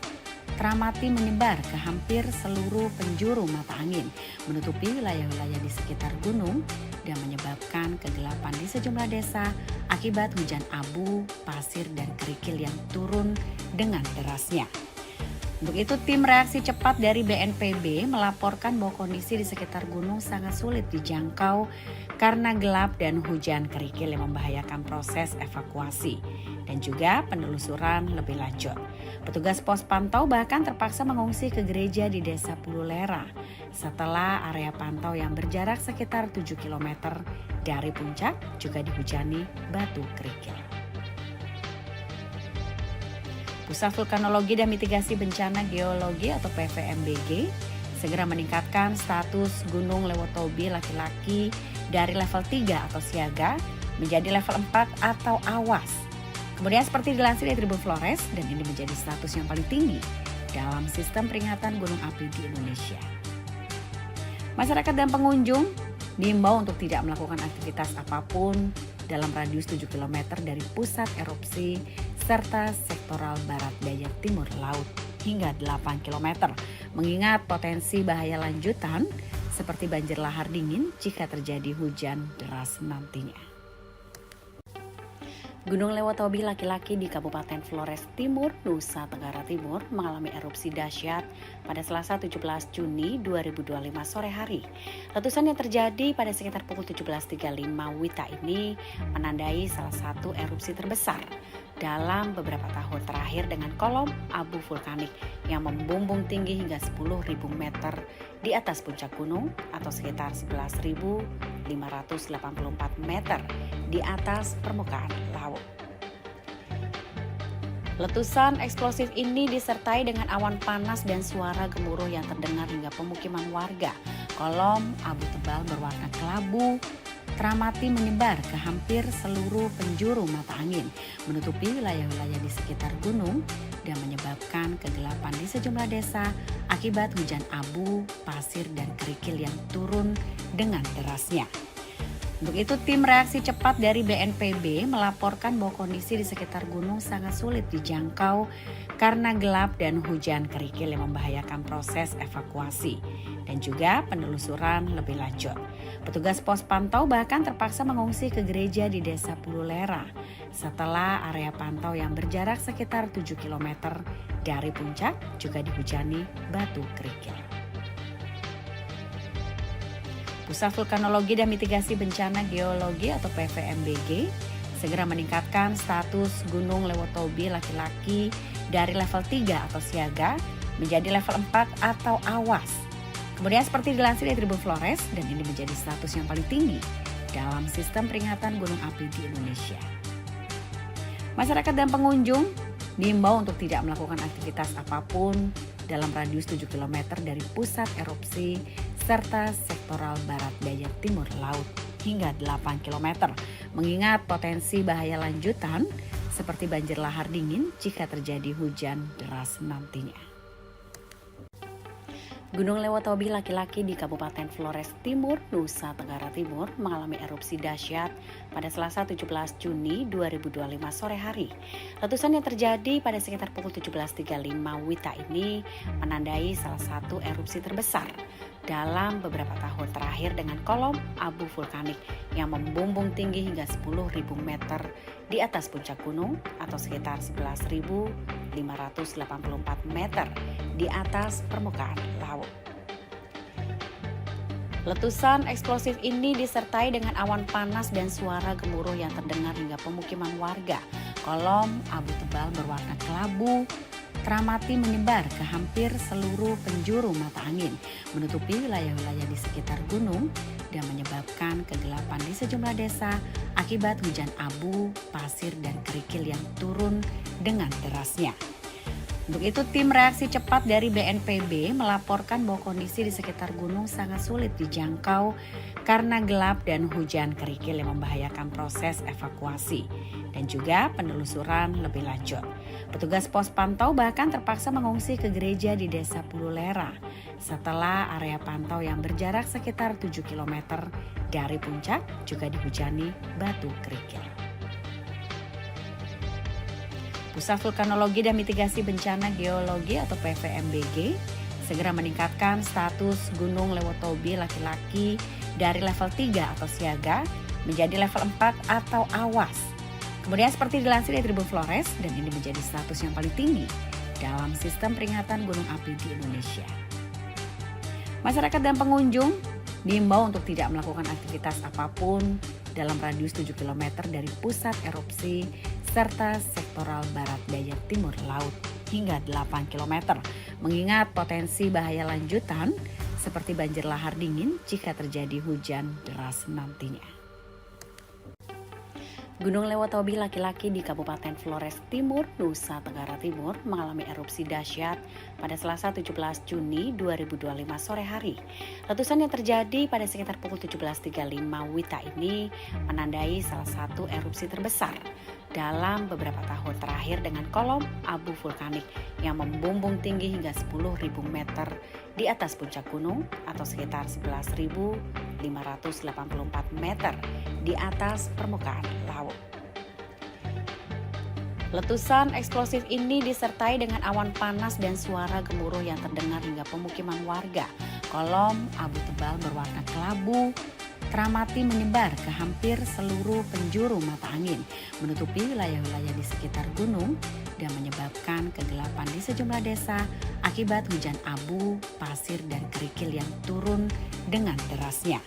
teramati menyebar ke hampir seluruh penjuru mata angin, menutupi wilayah-wilayah di sekitar gunung dan menyebabkan kegelapan di sejumlah desa akibat hujan abu, pasir, dan kerikil yang turun dengan derasnya. Untuk itu, tim reaksi cepat dari BNPB melaporkan bahwa kondisi di sekitar gunung sangat sulit dijangkau karena gelap dan hujan kerikil yang membahayakan proses evakuasi dan juga penelusuran lebih lanjut. Petugas pos pantau bahkan terpaksa mengungsi ke gereja di Desa Pululera setelah area pantau yang berjarak sekitar 7 km dari puncak juga dihujani batu kerikil. Pusat Vulkanologi dan Mitigasi Bencana Geologi atau PVMBG segera meningkatkan status Gunung Lewotobi laki-laki dari level 3 atau siaga menjadi level 4 atau awas. Kemudian seperti dilansir dari Tribun Flores, dan ini menjadi status yang paling tinggi dalam sistem peringatan gunung api di Indonesia. Masyarakat dan pengunjung diimbau untuk tidak melakukan aktivitas apapun dalam radius 7 km dari pusat erupsi serta sektoral barat daya timur laut hingga 8 km, mengingat potensi bahaya lanjutan seperti banjir lahar dingin jika terjadi hujan deras nantinya. Gunung Lewotobi laki-laki di Kabupaten Flores Timur, Nusa Tenggara Timur mengalami erupsi dahsyat pada Selasa 17 Juni 2025 sore hari. Letusan yang terjadi pada sekitar pukul 17.35 WITA ini menandai salah satu erupsi terbesar dalam beberapa tahun terakhir dengan kolom abu vulkanik yang membumbung tinggi hingga 10.000 meter di atas puncak gunung atau sekitar 11.584 meter di atas permukaan laut. Letusan eksplosif ini disertai dengan awan panas dan suara gemuruh yang terdengar hingga pemukiman warga. Kolom abu tebal berwarna kelabu teramati menyebar ke hampir seluruh penjuru mata angin, menutupi wilayah-wilayah di sekitar gunung dan menyebabkan kegelapan di sejumlah desa akibat hujan abu, pasir, dan kerikil yang turun dengan derasnya. Untuk itu, tim reaksi cepat dari BNPB melaporkan bahwa kondisi di sekitar gunung sangat sulit dijangkau karena gelap dan hujan kerikil yang membahayakan proses evakuasi dan juga penelusuran lebih lanjut. Petugas pos pantau bahkan terpaksa mengungsi ke gereja di Desa Pululera setelah area pantau yang berjarak sekitar 7 km dari puncak juga dihujani batu kerikil. Pusat Vulkanologi dan Mitigasi Bencana Geologi atau PVMBG segera meningkatkan status Gunung Lewotobi laki-laki dari level 3 atau siaga menjadi level 4 atau awas. Kemudian seperti dilansir dari Tribun Flores, dan ini menjadi status yang paling tinggi dalam sistem peringatan gunung api di Indonesia. Masyarakat dan pengunjung diimbau untuk tidak melakukan aktivitas apapun dalam radius 7 km dari pusat erupsi serta sektoral barat daya timur laut hingga 8 km, mengingat potensi bahaya lanjutan seperti banjir lahar dingin jika terjadi hujan deras nantinya. Gunung Lewotobi laki-laki di Kabupaten Flores Timur, Nusa Tenggara Timur mengalami erupsi dahsyat pada Selasa 17 Juni 2025 sore hari. Letusan yang terjadi pada sekitar pukul 17.35 WITA ini menandai salah satu erupsi terbesar dalam beberapa tahun terakhir dengan kolom abu vulkanik yang membumbung tinggi hingga 10.000 meter di atas puncak gunung atau sekitar 11.584 meter di atas permukaan laut. Letusan eksplosif ini disertai dengan awan panas dan suara gemuruh yang terdengar hingga pemukiman warga. Kolom abu tebal berwarna kelabu teramati menyebar ke hampir seluruh penjuru mata angin, menutupi wilayah-wilayah di sekitar gunung dan menyebabkan kegelapan di sejumlah desa akibat hujan abu, pasir, dan kerikil yang turun dengan derasnya. Untuk itu, tim reaksi cepat dari BNPB melaporkan bahwa kondisi di sekitar gunung sangat sulit dijangkau karena gelap dan hujan kerikil yang membahayakan proses evakuasi dan juga penelusuran lebih lanjut. Petugas pos pantau bahkan terpaksa mengungsi ke gereja di Desa Pululera setelah area pantau yang berjarak sekitar 7 km dari puncak juga dihujani batu kerikil. Pusat Vulkanologi dan Mitigasi Bencana Geologi atau PVMBG segera meningkatkan status Gunung Lewotobi laki-laki dari level 3 atau siaga menjadi level 4 atau awas. Kemudian seperti dilansir dari Tribun Flores, dan ini menjadi status yang paling tinggi dalam sistem peringatan gunung api di Indonesia. Masyarakat dan pengunjung diimbau untuk tidak melakukan aktivitas apapun dalam radius 7 km dari pusat erupsi serta sektoral barat daya timur laut hingga 8 km, mengingat potensi bahaya lanjutan seperti banjir lahar dingin jika terjadi hujan deras nantinya. Gunung Lewotobi laki-laki di Kabupaten Flores Timur, Nusa Tenggara Timur mengalami erupsi dahsyat pada Selasa 17 Juni 2025 sore hari. Letusan yang terjadi pada sekitar pukul 17.35 WITA ini menandai salah satu erupsi terbesar dalam beberapa tahun terakhir dengan kolom abu vulkanik yang membumbung tinggi hingga 10.000 meter di atas puncak gunung atau sekitar 11.584 meter di atas permukaan laut. Letusan eksplosif ini disertai dengan awan panas dan suara gemuruh yang terdengar hingga pemukiman warga. Kolom abu tebal berwarna kelabu teramati menyebar ke hampir seluruh penjuru mata angin, menutupi wilayah-wilayah di sekitar gunung dan menyebabkan kegelapan di sejumlah desa akibat hujan abu, pasir, dan kerikil yang turun dengan derasnya.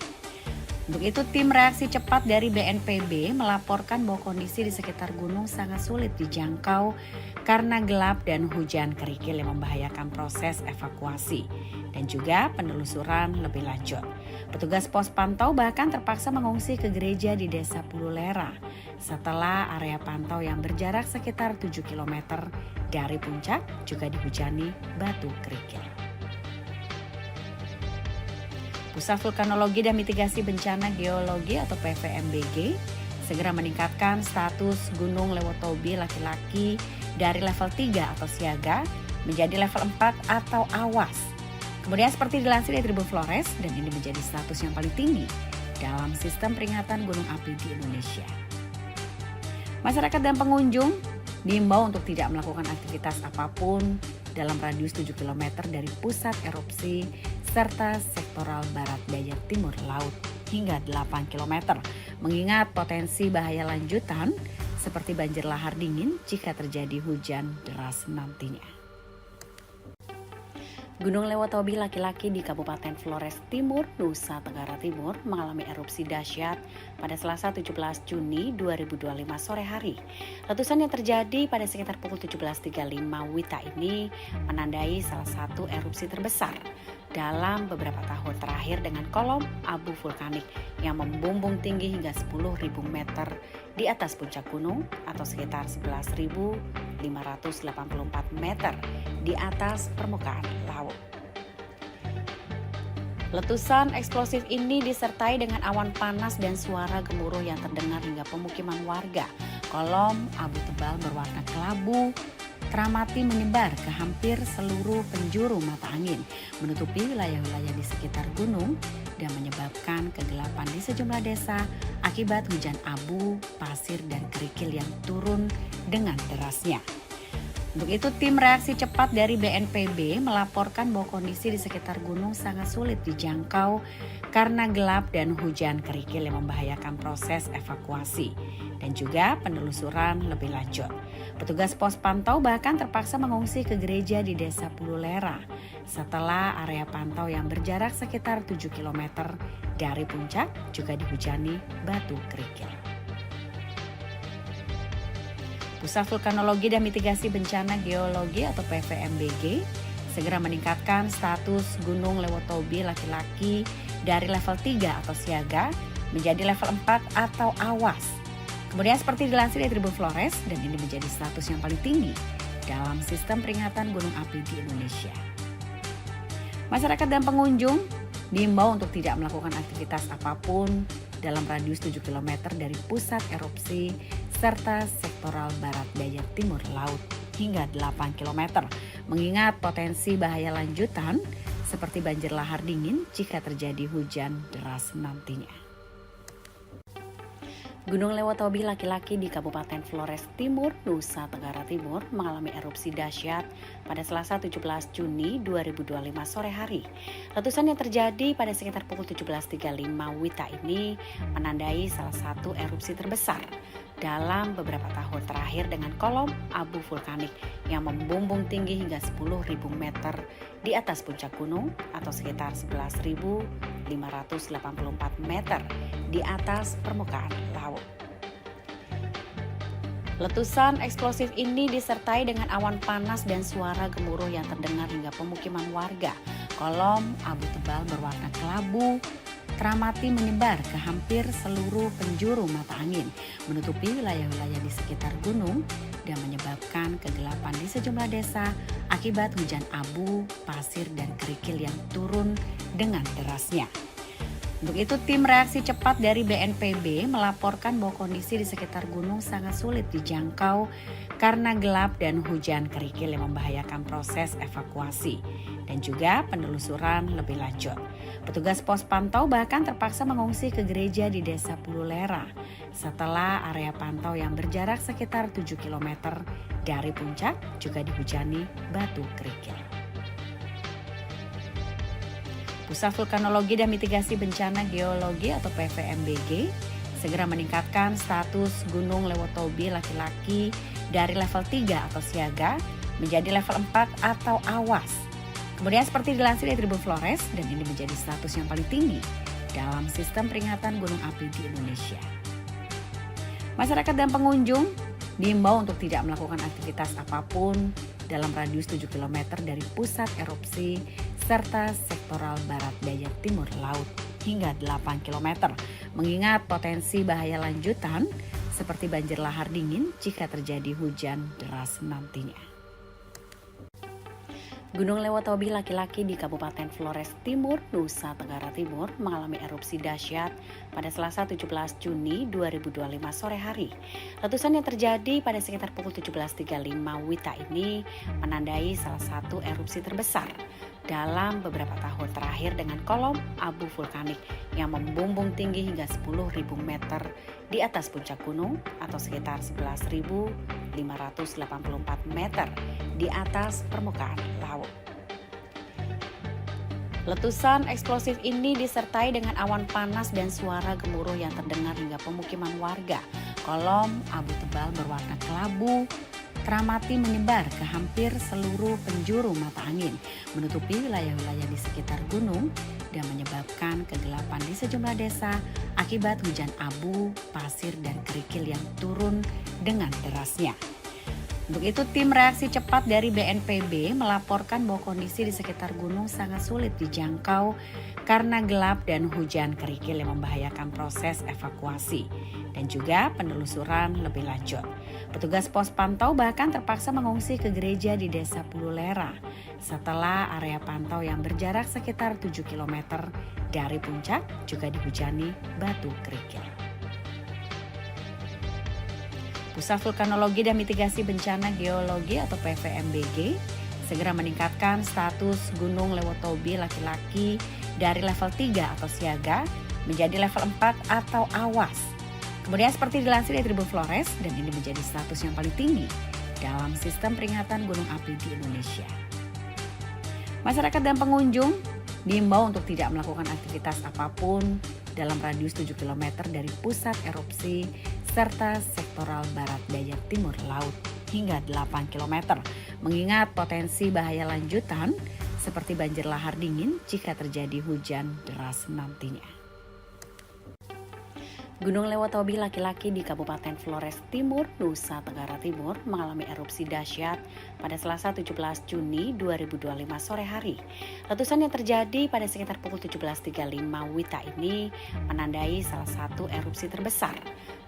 Untuk itu, tim reaksi cepat dari BNPB melaporkan bahwa kondisi di sekitar gunung sangat sulit dijangkau karena gelap dan hujan kerikil yang membahayakan proses evakuasi dan juga penelusuran lebih lanjut. Petugas pos pantau bahkan terpaksa mengungsi ke gereja di Desa Pululera setelah area pantau yang berjarak sekitar 7 km dari puncak juga dihujani batu kerikil. Pusat Vulkanologi dan Mitigasi Bencana Geologi atau PVMBG segera meningkatkan status Gunung Lewotobi laki-laki dari level 3 atau siaga menjadi level 4 atau awas. Kemudian seperti dilansir dari Tribun Flores, dan ini menjadi status yang paling tinggi dalam sistem peringatan gunung api di Indonesia. Masyarakat dan pengunjung diimbau untuk tidak melakukan aktivitas apapun dalam radius 7 km dari pusat erupsi serta sektoral barat daya timur laut hingga 8 km, mengingat potensi bahaya lanjutan seperti banjir lahar dingin jika terjadi hujan deras nantinya. Gunung Lewotobi laki-laki di Kabupaten Flores Timur, Nusa Tenggara Timur mengalami erupsi dahsyat pada Selasa 17 Juni 2025 sore hari. Letusan yang terjadi pada sekitar pukul 17.35 WITA ini menandai salah satu erupsi terbesar dalam beberapa tahun terakhir dengan kolom abu vulkanik yang membumbung tinggi hingga 10.000 meter di atas puncak gunung atau sekitar 11.584 meter di atas permukaan laut. Letusan eksplosif ini disertai dengan awan panas dan suara gemuruh yang terdengar hingga pemukiman warga. Kolom abu tebal berwarna kelabu teramati menyebar ke hampir seluruh penjuru mata angin, menutupi wilayah-wilayah di sekitar gunung dan menyebabkan kegelapan di sejumlah desa akibat hujan abu, pasir, dan kerikil yang turun dengan derasnya. Untuk itu, tim reaksi cepat dari BNPB melaporkan bahwa kondisi di sekitar gunung sangat sulit dijangkau karena gelap dan hujan kerikil yang membahayakan proses evakuasi dan juga penelusuran lebih lanjut. Petugas pos pantau bahkan terpaksa mengungsi ke gereja di Desa Pululera setelah area pantau yang berjarak sekitar 7 km dari puncak juga dihujani batu kerikil. Pusat Vulkanologi dan Mitigasi Bencana Geologi atau PVMBG segera meningkatkan status Gunung Lewotobi laki-laki dari level 3 atau siaga menjadi level 4 atau awas. Kemudian seperti dilansir dari Tribun Flores, dan ini menjadi status yang paling tinggi dalam sistem peringatan gunung api di Indonesia. Masyarakat dan pengunjung diimbau untuk tidak melakukan aktivitas apapun dalam radius 7 km dari pusat erupsi serta sektoral barat daya timur laut hingga 8 km, mengingat potensi bahaya lanjutan seperti banjir lahar dingin jika terjadi hujan deras nantinya. Gunung Lewotobi laki-laki di Kabupaten Flores Timur, Nusa Tenggara Timur mengalami erupsi dahsyat pada Selasa 17 Juni 2025 sore hari. Letusan yang terjadi pada sekitar pukul 17.35 WITA ini menandai salah satu erupsi terbesar dalam beberapa tahun terakhir dengan kolom abu vulkanik yang membumbung tinggi hingga 10.000 meter di atas puncak gunung atau sekitar 11.584 meter di atas permukaan laut. Letusan eksplosif ini disertai dengan awan panas dan suara gemuruh yang terdengar hingga pemukiman warga. Kolom abu tebal berwarna kelabu teramati menyebar ke hampir seluruh penjuru mata angin, menutupi wilayah-wilayah di sekitar gunung dan menyebabkan kegelapan di sejumlah desa akibat hujan abu, pasir, dan kerikil yang turun dengan derasnya. Untuk itu, tim reaksi cepat dari BNPB melaporkan bahwa kondisi di sekitar gunung sangat sulit dijangkau karena gelap dan hujan kerikil yang membahayakan proses evakuasi dan juga penelusuran lebih lanjut. Petugas pos pantau bahkan terpaksa mengungsi ke gereja di Desa Pululera setelah area pantau yang berjarak sekitar 7 km dari puncak juga dihujani batu kerikil. Pusat Vulkanologi dan Mitigasi Bencana Geologi atau PVMBG segera meningkatkan status Gunung Lewotobi laki-laki dari level 3 atau siaga menjadi level 4 atau awas. Kemudian seperti dilansir dari Tribun Flores, dan ini menjadi status yang paling tinggi dalam sistem peringatan gunung api di Indonesia. Masyarakat dan pengunjung diimbau untuk tidak melakukan aktivitas apapun dalam radius 7 km dari pusat erupsi serta sektoral barat daya timur laut hingga 8 km, mengingat potensi bahaya lanjutan seperti banjir lahar dingin jika terjadi hujan deras nantinya. Gunung Lewotobi laki-laki di Kabupaten Flores Timur, Nusa Tenggara Timur mengalami erupsi dahsyat pada Selasa 17 Juni 2025 sore hari. Letusan yang terjadi pada sekitar pukul 17.35 WITA ini menandai salah satu erupsi terbesar dalam beberapa tahun terakhir dengan kolom abu vulkanik yang membumbung tinggi hingga 10.000 meter di atas puncak gunung atau sekitar 11.584 meter di atas permukaan laut. Letusan eksplosif ini disertai dengan awan panas dan suara gemuruh yang terdengar hingga pemukiman warga. Kolom abu tebal berwarna kelabu teramati menyebar ke hampir seluruh penjuru mata angin, menutupi wilayah-wilayah di sekitar gunung dan menyebabkan kegelapan di sejumlah desa akibat hujan abu, pasir, dan kerikil yang turun dengan derasnya. Untuk itu, tim reaksi cepat dari BNPB melaporkan bahwa kondisi di sekitar gunung sangat sulit dijangkau karena gelap dan hujan kerikil yang membahayakan proses evakuasi dan juga penelusuran lebih lanjut. Petugas pos pantau bahkan terpaksa mengungsi ke gereja di Desa Pululera setelah area pantau yang berjarak sekitar 7 km dari puncak juga dihujani batu kerikil. Pusat Vulkanologi dan Mitigasi Bencana Geologi atau PVMBG segera meningkatkan status Gunung Lewotobi laki-laki dari level 3 atau siaga menjadi level 4 atau awas. Kemudian seperti dilansir dari Tribun Flores, dan ini menjadi status yang paling tinggi dalam sistem peringatan gunung api di Indonesia. Masyarakat dan pengunjung diimbau untuk tidak melakukan aktivitas apapun dalam radius 7 km dari pusat erupsi serta sektoral barat daya timur laut hingga 8 km, mengingat potensi bahaya lanjutan seperti banjir lahar dingin jika terjadi hujan deras nantinya. Gunung Lewotobi laki-laki di Kabupaten Flores Timur, Nusa Tenggara Timur mengalami erupsi dahsyat pada Selasa 17 Juni 2025 sore hari. Letusan yang terjadi pada sekitar pukul 17.35 WITA ini menandai salah satu erupsi terbesar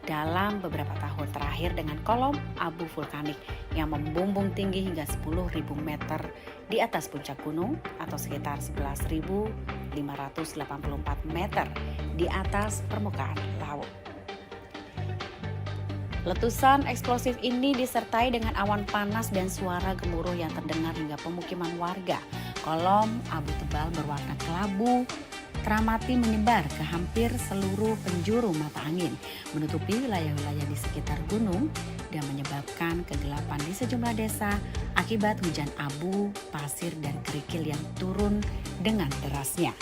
dalam beberapa tahun terakhir dengan kolom abu vulkanik yang membumbung tinggi hingga 10.000 meter di atas puncak gunung atau sekitar 11.584 meter di atas permukaan laut. Letusan eksplosif ini disertai dengan awan panas dan suara gemuruh yang terdengar hingga pemukiman warga. Kolom abu tebal berwarna kelabu teramati menyebar ke hampir seluruh penjuru mata angin, menutupi wilayah-wilayah di sekitar gunung dan menyebabkan kegelapan di sejumlah desa akibat hujan abu, pasir, dan kerikil yang turun dengan derasnya.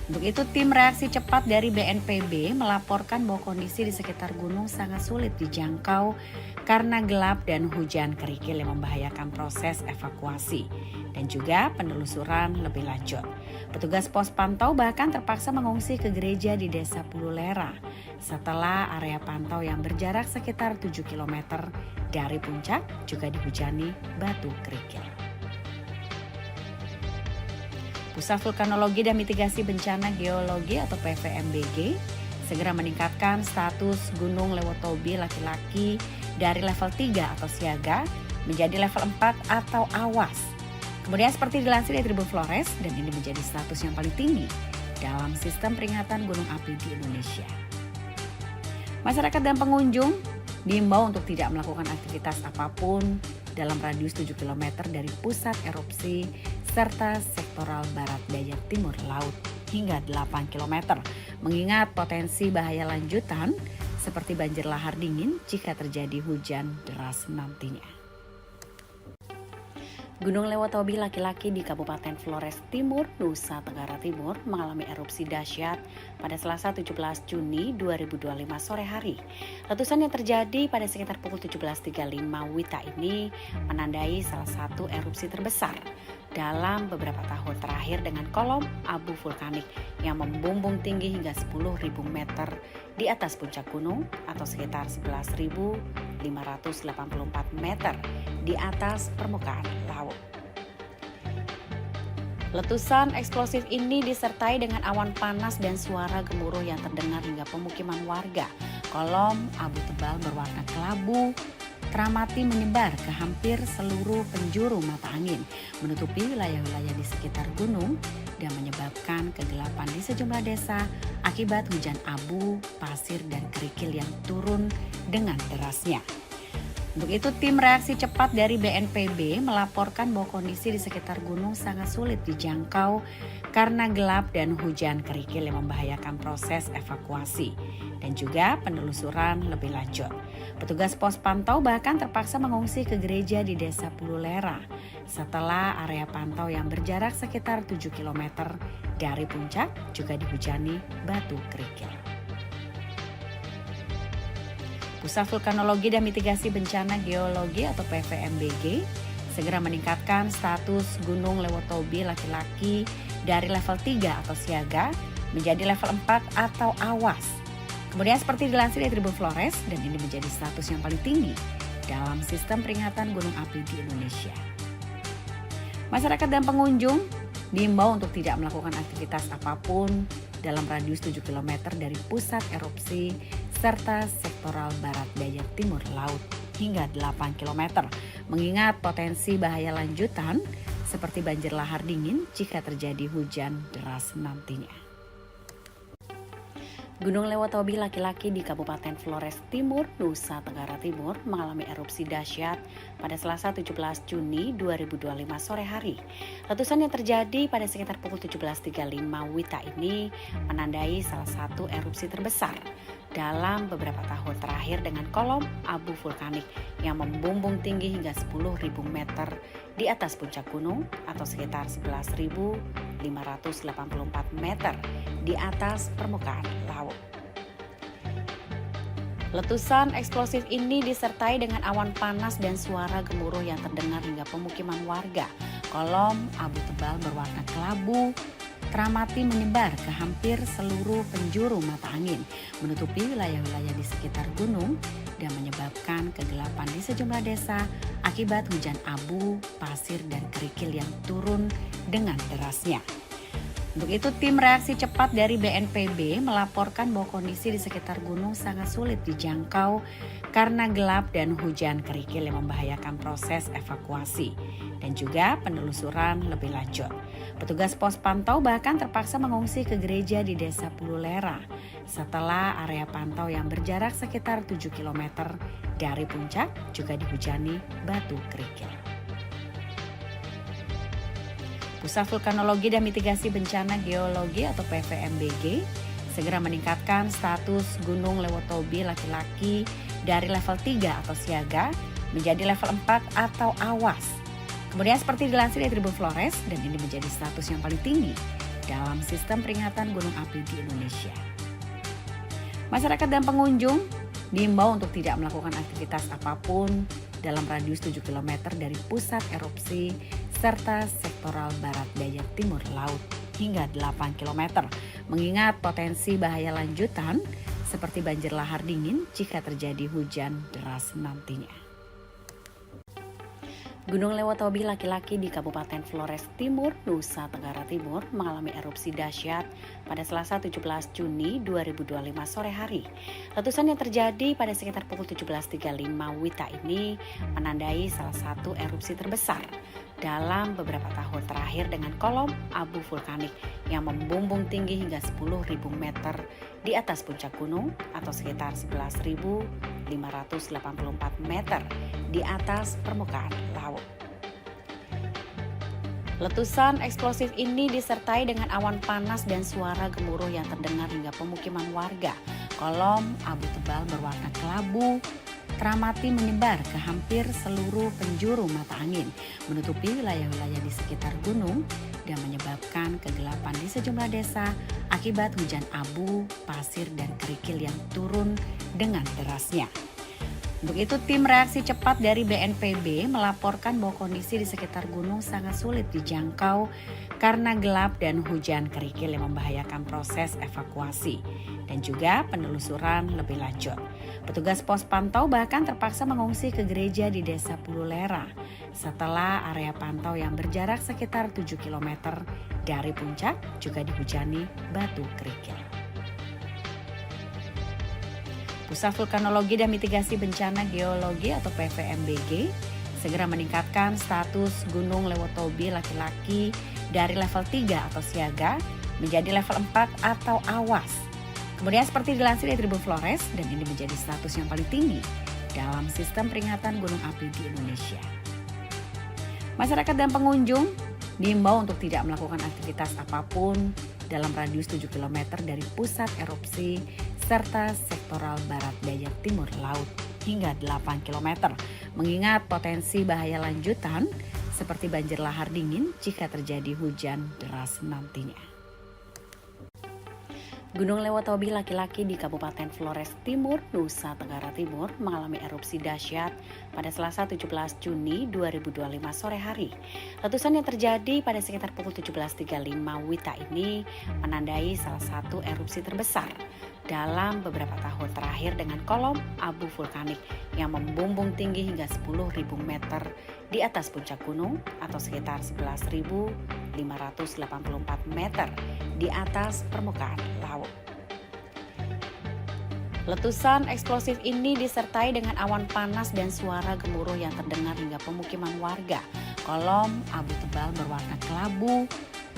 Untuk itu, tim reaksi cepat dari BNPB melaporkan bahwa kondisi di sekitar gunung sangat sulit dijangkau karena gelap dan hujan kerikil yang membahayakan proses evakuasi dan juga penelusuran lebih lanjut. Petugas pos pantau bahkan terpaksa mengungsi ke gereja di Desa Pululera setelah area pantau yang berjarak sekitar 7 km dari puncak juga dihujani batu kerikil. Pusat Vulkanologi dan Mitigasi Bencana Geologi atau PVMBG segera meningkatkan status Gunung Lewotobi laki-laki dari level 3 atau siaga menjadi level 4 atau awas. Kemudian seperti dilansir dari Tribun Flores, dan ini menjadi status yang paling tinggi dalam sistem peringatan gunung api di Indonesia. Masyarakat dan pengunjung diimbau untuk tidak melakukan aktivitas apapun dalam radius 7 km dari pusat erupsi serta sektoral barat daya timur laut hingga 8 km, mengingat potensi bahaya lanjutan seperti banjir lahar dingin jika terjadi hujan deras nantinya. Gunung Lewotobi laki-laki di Kabupaten Flores Timur, Nusa Tenggara Timur mengalami erupsi dahsyat pada Selasa 17 Juni 2025 sore hari. Letusan yang terjadi pada sekitar pukul 17.35 WITA ini menandai salah satu erupsi terbesar dalam beberapa tahun terakhir dengan kolom abu vulkanik yang membumbung tinggi hingga 10.000 meter di atas puncak gunung atau sekitar 11.584 meter di atas permukaan laut. Letusan eksplosif ini disertai dengan awan panas dan suara gemuruh yang terdengar hingga pemukiman warga. Kolom abu tebal berwarna kelabu teramati menyebar ke hampir seluruh penjuru mata angin, menutupi wilayah-wilayah di sekitar gunung dan menyebabkan kegelapan di sejumlah desa akibat hujan abu, pasir, dan kerikil yang turun dengan derasnya. Untuk itu, tim reaksi cepat dari BNPB melaporkan bahwa kondisi di sekitar gunung sangat sulit dijangkau karena gelap dan hujan kerikil yang membahayakan proses evakuasi dan juga penelusuran lebih lanjut. Petugas pos pantau bahkan terpaksa mengungsi ke gereja di Desa Pululera setelah area pantau yang berjarak sekitar 7 km dari puncak juga dihujani batu kerikil. Pusat Vulkanologi dan Mitigasi Bencana Geologi atau PVMBG segera meningkatkan status Gunung Lewotobi laki-laki dari level 3 atau siaga menjadi level 4 atau awas. Kemudian seperti dilansir dari Tribun Flores, dan ini menjadi status yang paling tinggi dalam sistem peringatan gunung api di Indonesia. Masyarakat dan pengunjung diimbau untuk tidak melakukan aktivitas apapun dalam radius 7 km dari pusat erupsi serta sektoral barat daya timur laut hingga 8 km, mengingat potensi bahaya lanjutan seperti banjir lahar dingin jika terjadi hujan deras nantinya. Gunung Lewotobi laki-laki di Kabupaten Flores Timur, Nusa Tenggara Timur mengalami erupsi dahsyat pada Selasa 17 Juni 2025 sore hari. Letusan yang terjadi pada sekitar pukul 17.35 WITA ini menandai salah satu erupsi terbesar dalam beberapa tahun terakhir dengan kolom abu vulkanik yang membumbung tinggi hingga 10.000 meter di atas puncak gunung atau sekitar 11.584 meter di atas permukaan laut. Letusan eksplosif ini disertai dengan awan panas dan suara gemuruh yang terdengar hingga pemukiman warga. Kolom abu tebal berwarna kelabu teramati menyebar ke hampir seluruh penjuru mata angin, menutupi wilayah-wilayah di sekitar gunung dan menyebabkan kegelapan di sejumlah desa akibat hujan abu, pasir, dan kerikil yang turun dengan derasnya. Untuk itu, tim reaksi cepat dari BNPB melaporkan bahwa kondisi di sekitar gunung sangat sulit dijangkau karena gelap dan hujan kerikil yang membahayakan proses evakuasi dan juga penelusuran lebih lanjut. Petugas pos pantau bahkan terpaksa mengungsi ke gereja di Desa Pululera setelah area pantau yang berjarak sekitar 7 km dari puncak juga dihujani batu kerikil. Pusat Vulkanologi dan Mitigasi Bencana Geologi atau PVMBG segera meningkatkan status Gunung Lewotobi laki-laki dari level 3 atau siaga menjadi level 4 atau awas. Kemudian seperti dilansir dari Tribun Flores, dan ini menjadi status yang paling tinggi dalam sistem peringatan gunung api di Indonesia. Masyarakat dan pengunjung diimbau untuk tidak melakukan aktivitas apapun dalam radius 7 km dari pusat erupsi serta sektoral barat daya timur laut hingga 8 km, mengingat potensi bahaya lanjutan seperti banjir lahar dingin jika terjadi hujan deras nantinya. Gunung Lewotobi laki-laki di Kabupaten Flores Timur, Nusa Tenggara Timur mengalami erupsi dahsyat pada Selasa 17 Juni 2025 sore hari. Letusan yang terjadi pada sekitar pukul 17.35 WITA ini menandai salah satu erupsi terbesar dalam beberapa tahun terakhir dengan kolom abu vulkanik yang membumbung tinggi hingga 10.000 meter di atas puncak gunung atau sekitar 11.584 meter di atas permukaan laut. Letusan eksplosif ini disertai dengan awan panas dan suara gemuruh yang terdengar hingga pemukiman warga. Kolom abu tebal berwarna kelabu teramati menyebar ke hampir seluruh penjuru mata angin, menutupi wilayah-wilayah di sekitar gunung dan menyebabkan kegelapan di sejumlah desa akibat hujan abu, pasir, dan kerikil yang turun dengan derasnya. Untuk itu, tim reaksi cepat dari BNPB melaporkan bahwa kondisi di sekitar gunung sangat sulit dijangkau karena gelap dan hujan kerikil yang membahayakan proses evakuasi dan juga penelusuran lebih lanjut. Petugas pos pantau bahkan terpaksa mengungsi ke gereja di Desa Pululera setelah area pantau yang berjarak sekitar 7 km dari puncak juga dihujani batu kerikil. Pusat Vulkanologi dan Mitigasi Bencana Geologi atau PVMBG segera meningkatkan status Gunung Lewotobi laki-laki dari level 3 atau siaga menjadi level 4 atau awas. Kemudian seperti dilansir dari Tribun Flores, dan ini menjadi status yang paling tinggi dalam sistem peringatan gunung api di Indonesia. Masyarakat dan pengunjung diimbau untuk tidak melakukan aktivitas apapun dalam radius 7 km dari pusat erupsi serta sektoral barat daya timur laut hingga 8 km, mengingat potensi bahaya lanjutan seperti banjir lahar dingin jika terjadi hujan deras nantinya. Gunung Lewotobi laki-laki di Kabupaten Flores Timur, Nusa Tenggara Timur mengalami erupsi dahsyat pada Selasa 17 Juni 2025 sore hari. Letusan yang terjadi pada sekitar pukul 17.35 WITA ini menandai salah satu erupsi terbesar dalam beberapa tahun terakhir dengan kolom abu vulkanik yang membumbung tinggi hingga 10.000 meter di atas puncak gunung atau sekitar 11.584 meter di atas permukaan laut. Letusan eksplosif ini disertai dengan awan panas dan suara gemuruh yang terdengar hingga pemukiman warga. Kolom abu tebal berwarna kelabu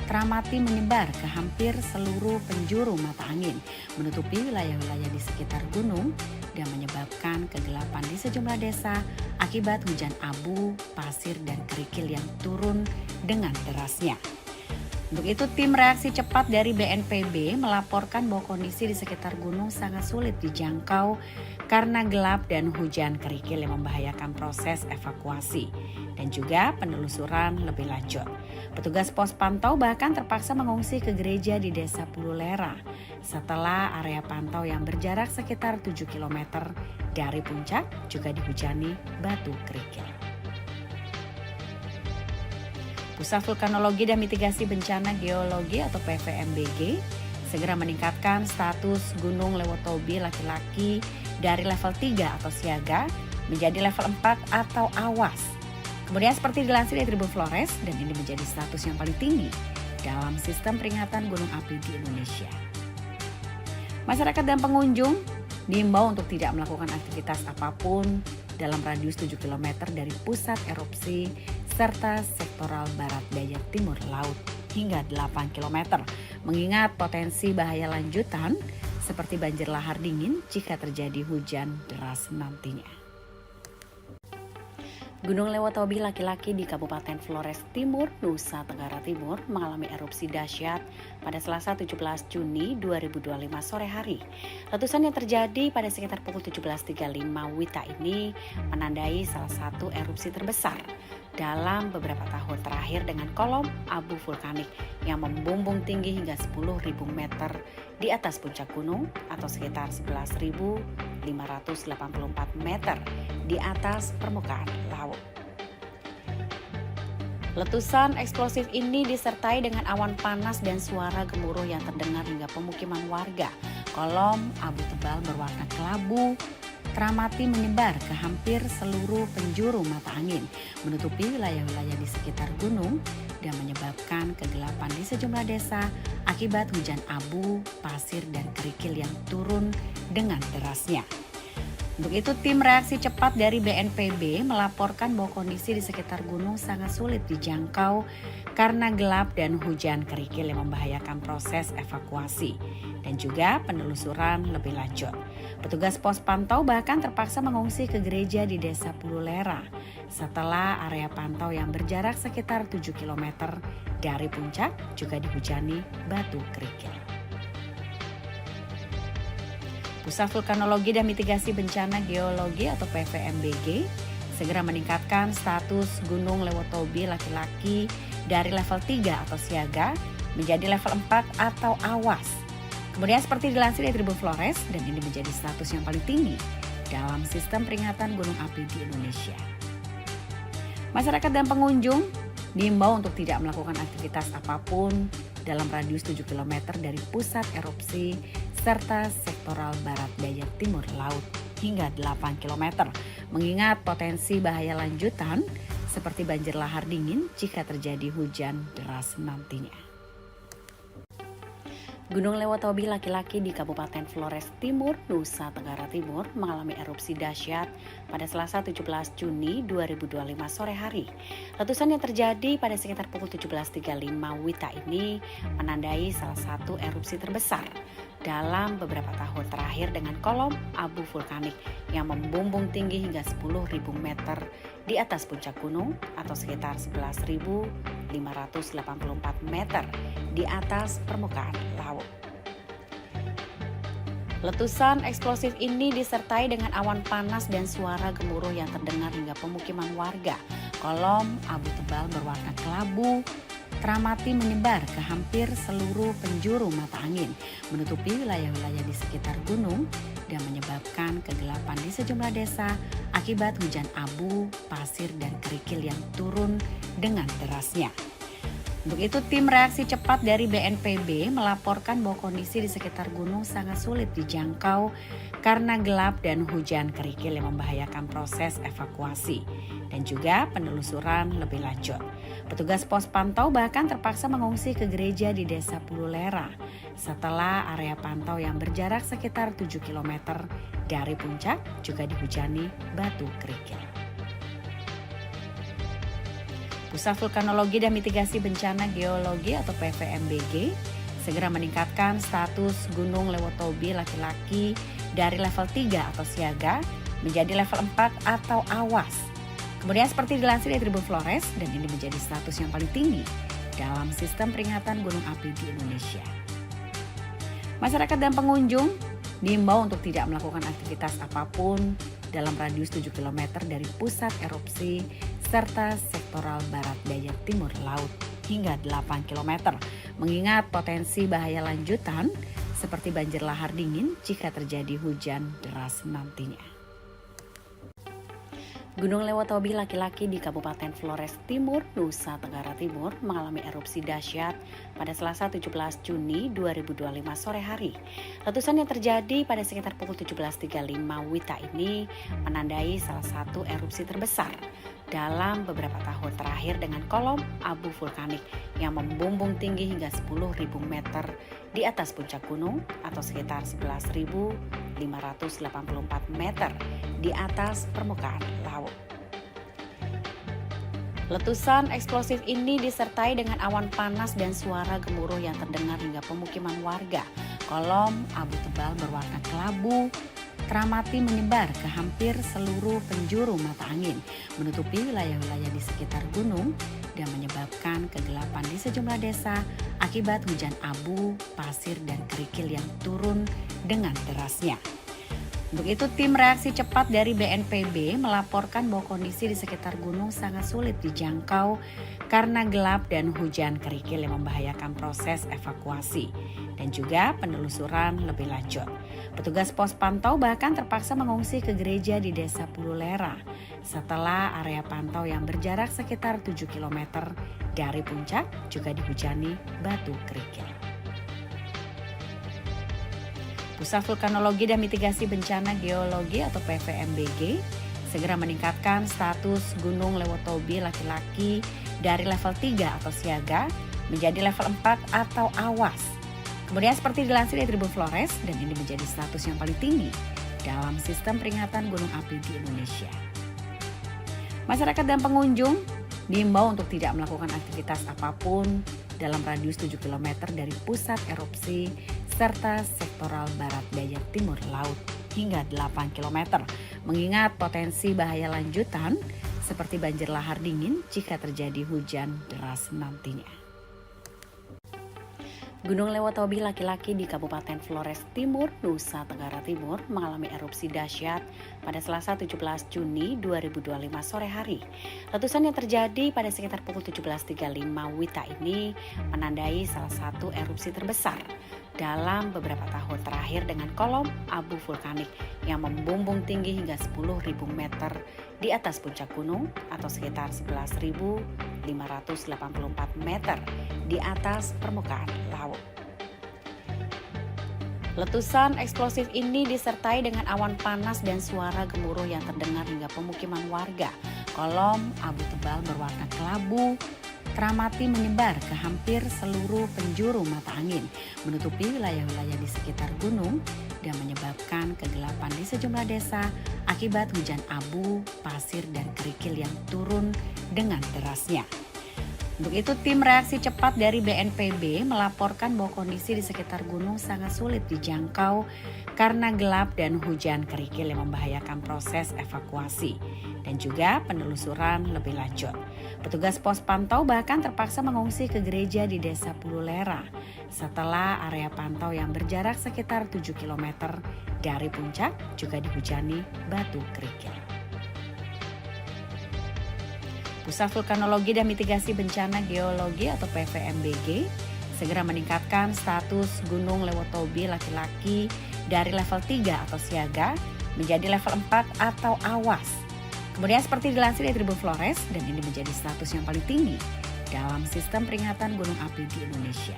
teramati menyebar ke hampir seluruh penjuru mata angin, menutupi wilayah-wilayah di sekitar gunung dan menyebabkan kegelapan di sejumlah desa akibat hujan abu, pasir, dan kerikil yang turun dengan derasnya. Untuk itu, tim reaksi cepat dari BNPB melaporkan bahwa kondisi di sekitar gunung sangat sulit dijangkau karena gelap dan hujan kerikil yang membahayakan proses evakuasi dan juga penelusuran lebih lanjut. Petugas pos pantau bahkan terpaksa mengungsi ke gereja di Desa Pululera setelah area pantau yang berjarak sekitar 7 km dari puncak juga dihujani batu kerikil. Pusat Vulkanologi dan Mitigasi Bencana Geologi atau PVMBG segera meningkatkan status Gunung Lewotobi laki-laki dari level 3 atau siaga menjadi level 4 atau awas. Kemudian seperti dilansir dari Tribun Flores, dan ini menjadi status yang paling tinggi dalam sistem peringatan gunung api di Indonesia. Masyarakat dan pengunjung diimbau untuk tidak melakukan aktivitas apapun dalam radius 7 km dari pusat erupsi serta sektoral barat daya timur laut hingga 8 km, mengingat potensi bahaya lanjutan seperti banjir lahar dingin jika terjadi hujan deras nantinya. Gunung Lewotobi laki-laki di Kabupaten Flores Timur, Nusa Tenggara Timur mengalami erupsi dahsyat pada Selasa 17 Juni 2025 sore hari. Letusan yang terjadi pada sekitar pukul 17.35 WITA ini menandai salah satu erupsi terbesar dalam beberapa tahun terakhir dengan kolom abu vulkanik yang membumbung tinggi hingga 10.000 meter di atas puncak gunung atau sekitar 11.584 meter di atas permukaan laut. Letusan eksplosif ini disertai dengan awan panas dan suara gemuruh yang terdengar hingga pemukiman warga. Kolom abu tebal berwarna kelabu teramati menyebar ke hampir seluruh penjuru mata angin, menutupi wilayah-wilayah di sekitar gunung dan menyebabkan kegelapan di sejumlah desa akibat hujan abu, pasir, dan kerikil yang turun dengan derasnya. Untuk itu, tim reaksi cepat dari BNPB melaporkan bahwa kondisi di sekitar gunung sangat sulit dijangkau karena gelap dan hujan kerikil yang membahayakan proses evakuasi dan juga penelusuran lebih lanjut. Petugas pos pantau bahkan terpaksa mengungsi ke gereja di Desa Pululera setelah area pantau yang berjarak sekitar 7 km dari puncak juga dihujani batu kerikil. Pusat Vulkanologi dan Mitigasi Bencana Geologi atau PVMBG segera meningkatkan status Gunung Lewotobi laki-laki dari level 3 atau siaga menjadi level 4 atau awas. Kemudian seperti dilansir dari Tribun Flores, dan ini menjadi status yang paling tinggi dalam sistem peringatan gunung api di Indonesia. Masyarakat dan pengunjung diimbau untuk tidak melakukan aktivitas apapun dalam radius 7 km dari pusat erupsi serta sektoral barat daya timur laut hingga 8 km, mengingat potensi bahaya lanjutan seperti banjir lahar dingin jika terjadi hujan deras nantinya. Gunung Lewotobi laki-laki di Kabupaten Flores Timur, Nusa Tenggara Timur mengalami erupsi dahsyat pada Selasa 17 Juni 2025 sore hari. Letusan yang terjadi pada sekitar pukul 17.35 WITA ini menandai salah satu erupsi terbesar dalam beberapa tahun terakhir dengan kolom abu vulkanik yang membumbung tinggi hingga 10.000 meter di atas puncak gunung atau sekitar 11.584 meter di atas permukaan laut. Letusan eksplosif ini disertai dengan awan panas dan suara gemuruh yang terdengar hingga pemukiman warga. Kolom abu tebal berwarna kelabu teramati menyebar ke hampir seluruh penjuru mata angin, menutupi wilayah-wilayah di sekitar gunung dan menyebabkan kegelapan di sejumlah desa akibat hujan abu, pasir, dan kerikil yang turun dengan derasnya. Untuk itu, tim reaksi cepat dari BNPB melaporkan bahwa kondisi di sekitar gunung sangat sulit dijangkau karena gelap dan hujan kerikil yang membahayakan proses evakuasi dan juga penelusuran lebih lanjut. Petugas pos pantau bahkan terpaksa mengungsi ke gereja di Desa Pululera setelah area pantau yang berjarak sekitar 7 km dari puncak juga dihujani batu kerikil. Pusat Vulkanologi dan Mitigasi Bencana Geologi atau PVMBG segera meningkatkan status Gunung Lewotobi laki-laki dari level 3 atau siaga menjadi level 4 atau awas. Kemudian seperti dilansir dari Tribun Flores, dan ini menjadi status yang paling tinggi dalam sistem peringatan gunung api di Indonesia. Masyarakat dan pengunjung diimbau untuk tidak melakukan aktivitas apapun dalam radius 7 km dari pusat erupsi serta sektoral barat daya timur laut hingga 8 km, mengingat potensi bahaya lanjutan seperti banjir lahar dingin jika terjadi hujan deras nantinya. Gunung Lewotobi laki-laki di Kabupaten Flores Timur, Nusa Tenggara Timur mengalami erupsi dahsyat pada Selasa 17 Juni 2025 sore hari. Letusan yang terjadi pada sekitar pukul 17.35 WITA ini menandai salah satu erupsi terbesar dalam beberapa tahun terakhir dengan kolom abu vulkanik yang membumbung tinggi hingga 10.000 meter di atas puncak gunung atau sekitar 11.584 meter di atas permukaan laut. Letusan eksplosif ini disertai dengan awan panas dan suara gemuruh yang terdengar hingga pemukiman warga. Kolom abu tebal berwarna kelabu teramati menyebar ke hampir seluruh penjuru mata angin, menutupi wilayah-wilayah di sekitar gunung dan menyebabkan kegelapan di sejumlah desa akibat hujan abu, pasir, dan kerikil yang turun dengan derasnya. Untuk itu, tim reaksi cepat dari BNPB melaporkan bahwa kondisi di sekitar gunung sangat sulit dijangkau karena gelap dan hujan kerikil yang membahayakan proses evakuasi dan juga penelusuran lebih lanjut. Petugas pos pantau bahkan terpaksa mengungsi ke gereja di Desa Pululera setelah area pantau yang berjarak sekitar 7 km dari puncak juga dihujani batu kerikil. Pusat Vulkanologi dan Mitigasi Bencana Geologi atau PVMBG segera meningkatkan status Gunung Lewotobi laki-laki dari level 3 atau siaga menjadi level 4 atau awas. Kemudian seperti dilansir dari Tribun Flores, dan ini menjadi status yang paling tinggi dalam sistem peringatan gunung api di Indonesia. Masyarakat dan pengunjung diimbau untuk tidak melakukan aktivitas apapun dalam radius 7 km dari pusat erupsi serta sektoral barat daya timur laut hingga 8 km, mengingat potensi bahaya lanjutan seperti banjir lahar dingin jika terjadi hujan deras nantinya. Gunung Lewotobi laki-laki di Kabupaten Flores Timur, Nusa Tenggara Timur mengalami erupsi dahsyat pada Selasa 17 Juni 2025 sore hari. Letusan yang terjadi pada sekitar pukul 17.35 WITA ini menandai salah satu erupsi terbesar dalam beberapa tahun terakhir dengan kolom abu vulkanik yang membumbung tinggi hingga 10.000 meter di atas puncak gunung atau sekitar 11.584 meter di atas permukaan laut. Letusan eksplosif ini disertai dengan awan panas dan suara gemuruh yang terdengar hingga pemukiman warga. Kolom abu tebal berwarna kelabu teramati menyebar ke hampir seluruh penjuru mata angin, menutupi wilayah-wilayah di sekitar gunung dan menyebabkan kegelapan di sejumlah desa akibat hujan abu, pasir, dan kerikil yang turun dengan derasnya. Untuk itu, tim reaksi cepat dari BNPB melaporkan bahwa kondisi di sekitar gunung sangat sulit dijangkau karena gelap dan hujan kerikil yang membahayakan proses evakuasi dan juga penelusuran lebih lanjut. Petugas pos pantau bahkan terpaksa mengungsi ke gereja di Desa Pululera setelah area pantau yang berjarak sekitar 7 km dari puncak juga dihujani batu kerikil. Pusat Vulkanologi dan Mitigasi Bencana Geologi atau PVMBG segera meningkatkan status Gunung Lewotobi laki-laki dari level 3 atau siaga menjadi level 4 atau awas. Kemudian seperti dilansir dari Tribun Flores, dan ini menjadi status yang paling tinggi dalam sistem peringatan gunung api di Indonesia.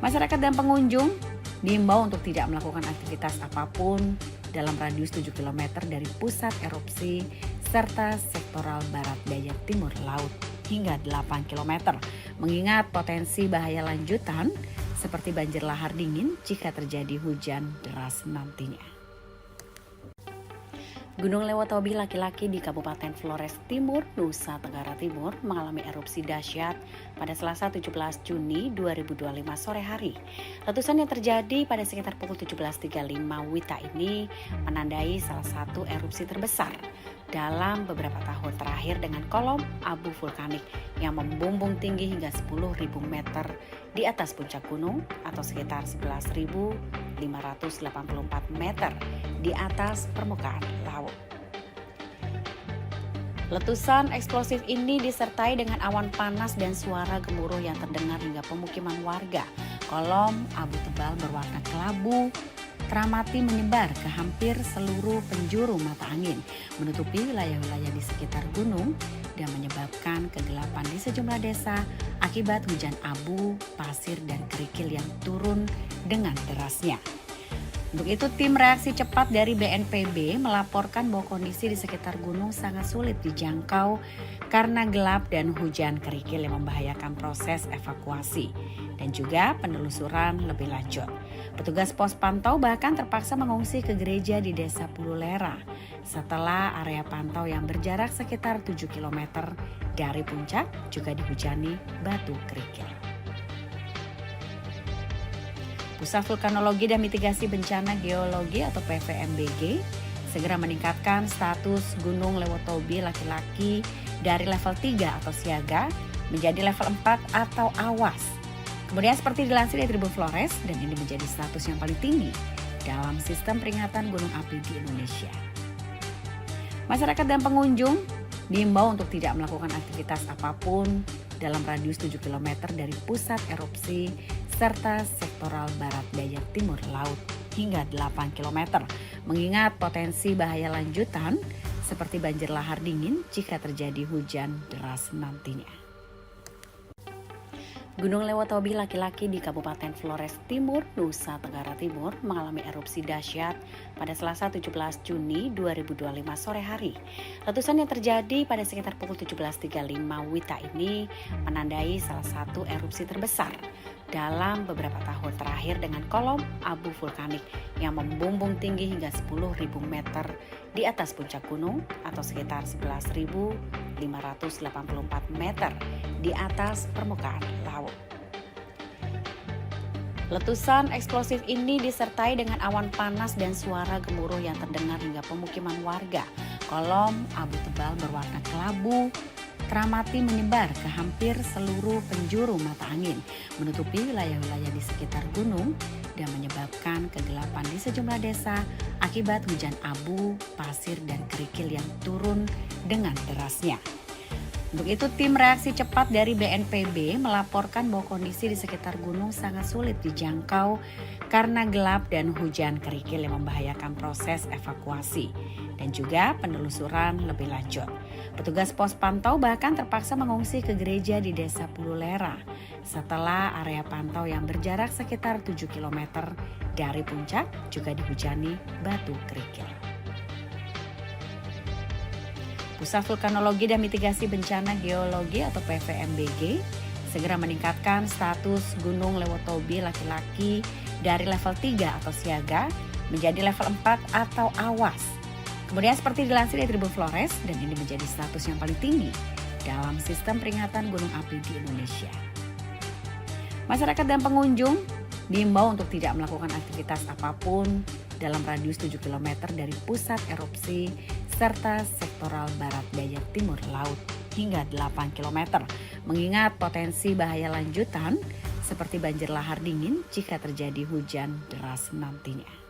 Masyarakat dan pengunjung diimbau untuk tidak melakukan aktivitas apapun dalam radius 7 km dari pusat erupsi serta sektoral barat daya timur laut hingga 8 km, mengingat potensi bahaya lanjutan seperti banjir lahar dingin jika terjadi hujan deras nantinya. Gunung Lewotobi laki-laki di Kabupaten Flores Timur, Nusa Tenggara Timur mengalami erupsi dahsyat pada Selasa 17 Juni 2025 sore hari. Letusan yang terjadi pada sekitar pukul 17.35 WITA ini menandai salah satu erupsi terbesar dalam beberapa tahun terakhir dengan kolom abu vulkanik yang membumbung tinggi hingga 10.000 meter di atas puncak gunung atau sekitar 11.584 meter di atas permukaan laut. Letusan eksplosif ini disertai dengan awan panas dan suara gemuruh yang terdengar hingga pemukiman warga. Kolom abu tebal berwarna kelabu teramati menyebar ke hampir seluruh penjuru mata angin, menutupi wilayah-wilayah di sekitar gunung dan menyebabkan kegelapan di sejumlah desa akibat hujan abu, pasir, dan kerikil yang turun dengan derasnya. Untuk itu, tim reaksi cepat dari BNPB melaporkan bahwa kondisi di sekitar gunung sangat sulit dijangkau karena gelap dan hujan kerikil yang membahayakan proses evakuasi dan juga penelusuran lebih lanjut. Petugas pos pantau bahkan terpaksa mengungsi ke gereja di Desa Pululera setelah area pantau yang berjarak sekitar 7 km dari puncak juga dihujani batu kerikil. Pusat Vulkanologi dan Mitigasi Bencana Geologi atau PVMBG segera meningkatkan status Gunung Lewotobi laki-laki dari level 3 atau siaga menjadi level 4 atau awas. Kemudian seperti dilansir dari Tribun Flores, dan ini menjadi status yang paling tinggi dalam sistem peringatan gunung api di Indonesia. Masyarakat dan pengunjung diimbau untuk tidak melakukan aktivitas apapun dalam radius 7 km dari pusat erupsi serta sektoral barat daya timur laut hingga 8 km, mengingat potensi bahaya lanjutan seperti banjir lahar dingin jika terjadi hujan deras nantinya. Gunung Lewotobi laki-laki di Kabupaten Flores Timur, Nusa Tenggara Timur mengalami erupsi dahsyat pada Selasa 17 Juni 2025 sore hari. Letusan yang terjadi pada sekitar pukul 17.35 WITA ini menandai salah satu erupsi terbesar dalam beberapa tahun terakhir dengan kolom abu vulkanik yang membumbung tinggi hingga 10.000 meter di atas puncak gunung atau sekitar 11.584 meter di atas permukaan laut. Letusan eksplosif ini disertai dengan awan panas dan suara gemuruh yang terdengar hingga pemukiman warga. Kolom abu tebal berwarna kelabu teramati menyebar ke hampir seluruh penjuru mata angin, menutupi wilayah-wilayah di sekitar gunung dan menyebabkan kegelapan di sejumlah desa akibat hujan abu, pasir, dan kerikil yang turun dengan derasnya. Untuk itu, tim reaksi cepat dari BNPB melaporkan bahwa kondisi di sekitar gunung sangat sulit dijangkau karena gelap dan hujan kerikil yang membahayakan proses evakuasi dan juga penelusuran lebih lanjut. Petugas pos pantau bahkan terpaksa mengungsi ke gereja di Desa Pululera setelah area pantau yang berjarak sekitar 7 km dari puncak juga dihujani batu kerikil. Pusat Vulkanologi dan Mitigasi Bencana Geologi atau PVMBG segera meningkatkan status Gunung Lewotobi laki-laki dari level 3 atau siaga menjadi level 4 atau awas. Kemudian seperti dilansir dari Tribun Flores, dan ini menjadi status yang paling tinggi dalam sistem peringatan gunung api di Indonesia. Masyarakat dan pengunjung diimbau untuk tidak melakukan aktivitas apapun dalam radius 7 km dari pusat erupsi serta sektoral barat daya timur laut hingga 8 km, mengingat potensi bahaya lanjutan seperti banjir lahar dingin jika terjadi hujan deras nantinya.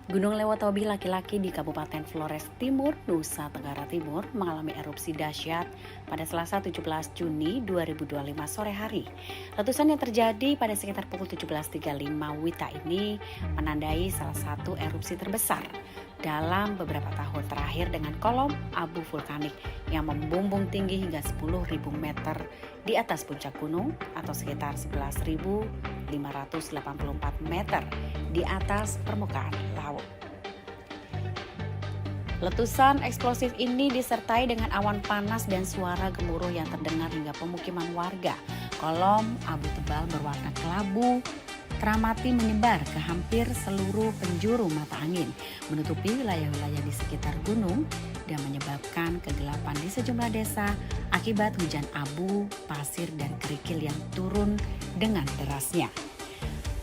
Gunung Lewotobi laki-laki di Kabupaten Flores Timur, Nusa Tenggara Timur mengalami erupsi dahsyat pada Selasa 17 Juni 2025 sore hari. Letusan yang terjadi pada sekitar pukul 17.35 WITA ini menandai salah satu erupsi terbesar dalam beberapa tahun terakhir dengan kolom abu vulkanik yang membumbung tinggi hingga 10.000 meter di atas puncak gunung atau sekitar 11.584 meter di atas permukaan laut. Letusan eksplosif ini disertai dengan awan panas dan suara gemuruh yang terdengar hingga pemukiman warga. Kolom abu tebal berwarna kelabu teramati menyebar ke hampir seluruh penjuru mata angin, menutupi wilayah-wilayah di sekitar gunung dan menyebabkan kegelapan di sejumlah desa akibat hujan abu, pasir, dan kerikil yang turun dengan derasnya.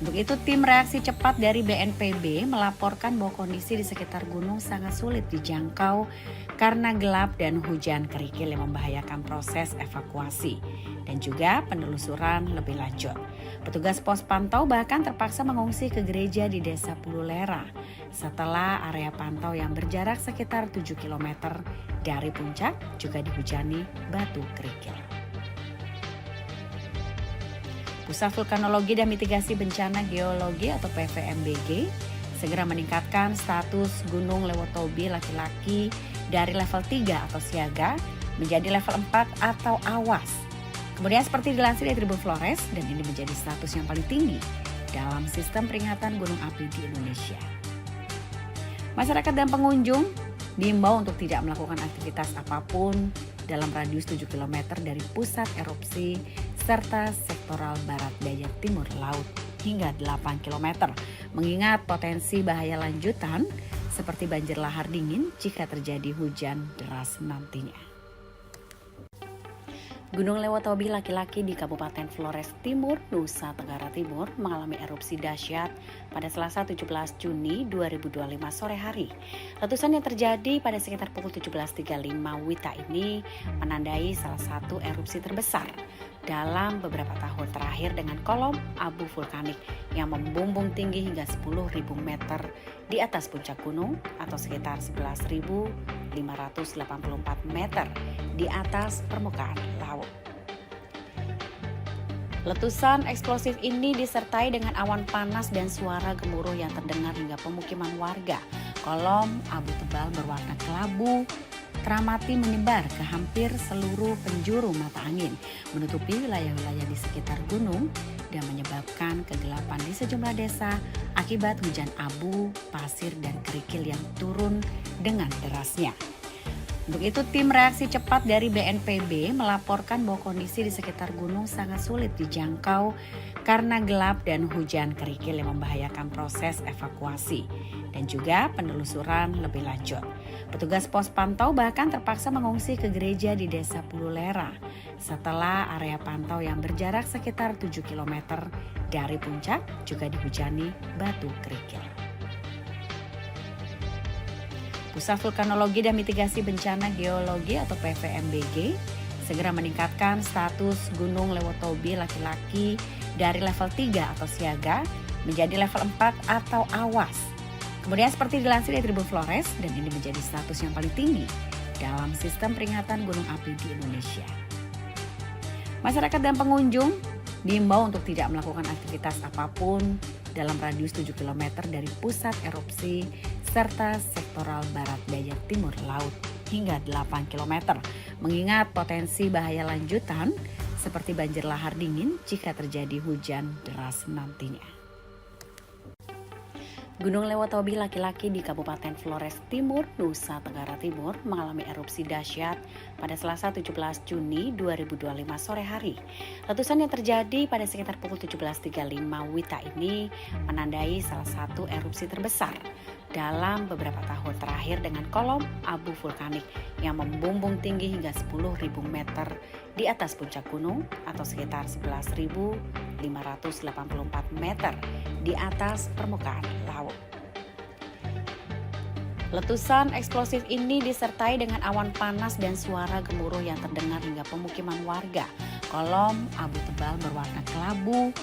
Untuk itu, tim reaksi cepat dari BNPB melaporkan bahwa kondisi di sekitar gunung sangat sulit dijangkau karena gelap dan hujan kerikil yang membahayakan proses evakuasi dan juga penelusuran lebih lanjut. Petugas pos pantau bahkan terpaksa mengungsi ke gereja di Desa Pululera setelah area pantau yang berjarak sekitar 7 km dari puncak juga dihujani batu kerikil. Pusat Vulkanologi dan Mitigasi Bencana Geologi atau PVMBG segera meningkatkan status Gunung Lewotobi laki-laki dari level 3 atau siaga menjadi level 4 atau awas. Kemudian seperti dilansir dari Tribun Flores, dan ini menjadi status yang paling tinggi dalam sistem peringatan gunung api di Indonesia. Masyarakat dan pengunjung diimbau untuk tidak melakukan aktivitas apapun dalam radius 7 km dari pusat erupsi serta sektoral barat daya timur laut hingga 8 km, mengingat potensi bahaya lanjutan seperti banjir lahar dingin jika terjadi hujan deras nantinya. Gunung Lewotobi laki-laki di Kabupaten Flores Timur, Nusa Tenggara Timur mengalami erupsi dahsyat pada Selasa 17 Juni 2025 sore hari. Letusan yang terjadi pada sekitar pukul 17.35 WITA ini menandai salah satu erupsi terbesar dalam beberapa tahun terakhir dengan kolom abu vulkanik yang membumbung tinggi hingga 10.000 meter di atas puncak gunung atau sekitar 11.584 meter di atas permukaan laut. Letusan eksplosif ini disertai dengan awan panas dan suara gemuruh yang terdengar hingga pemukiman warga. Kolom abu tebal berwarna kelabu teramati menyebar ke hampir seluruh penjuru mata angin, menutupi wilayah-wilayah di sekitar gunung dan menyebabkan kegelapan di sejumlah desa akibat hujan abu, pasir, dan kerikil yang turun dengan derasnya. Untuk itu, tim reaksi cepat dari BNPB melaporkan bahwa kondisi di sekitar gunung sangat sulit dijangkau karena gelap dan hujan kerikil yang membahayakan proses evakuasi dan juga penelusuran lebih lanjut. Petugas pos pantau bahkan terpaksa mengungsi ke gereja di Desa Pululera setelah area pantau yang berjarak sekitar 7 km dari puncak juga dihujani batu kerikil. Pusat Vulkanologi dan Mitigasi Bencana Geologi atau PVMBG segera meningkatkan status Gunung Lewotobi laki-laki dari level 3 atau siaga menjadi level 4 atau awas. Kemudian seperti dilansir dari Tribun Flores, dan ini menjadi status yang paling tinggi dalam sistem peringatan gunung api di Indonesia. Masyarakat dan pengunjung diimbau untuk tidak melakukan aktivitas apapun dalam radius 7 km dari pusat erupsi serta sektoral barat daya timur laut hingga 8 km, mengingat potensi bahaya lanjutan seperti banjir lahar dingin jika terjadi hujan deras nantinya. Gunung Lewotobi laki-laki di Kabupaten Flores Timur, Nusa Tenggara Timur mengalami erupsi dahsyat pada Selasa 17 Juni 2025 sore hari. Letusan yang terjadi pada sekitar pukul 17.35 WITA ini menandai salah satu erupsi terbesar dalam beberapa tahun terakhir dengan kolom abu vulkanik yang membumbung tinggi hingga 10.000 meter di atas puncak gunung atau sekitar 11.584 meter di atas permukaan laut. Letusan eksplosif ini disertai dengan awan panas dan suara gemuruh yang terdengar hingga pemukiman warga. Kolom abu tebal berwarna kelabu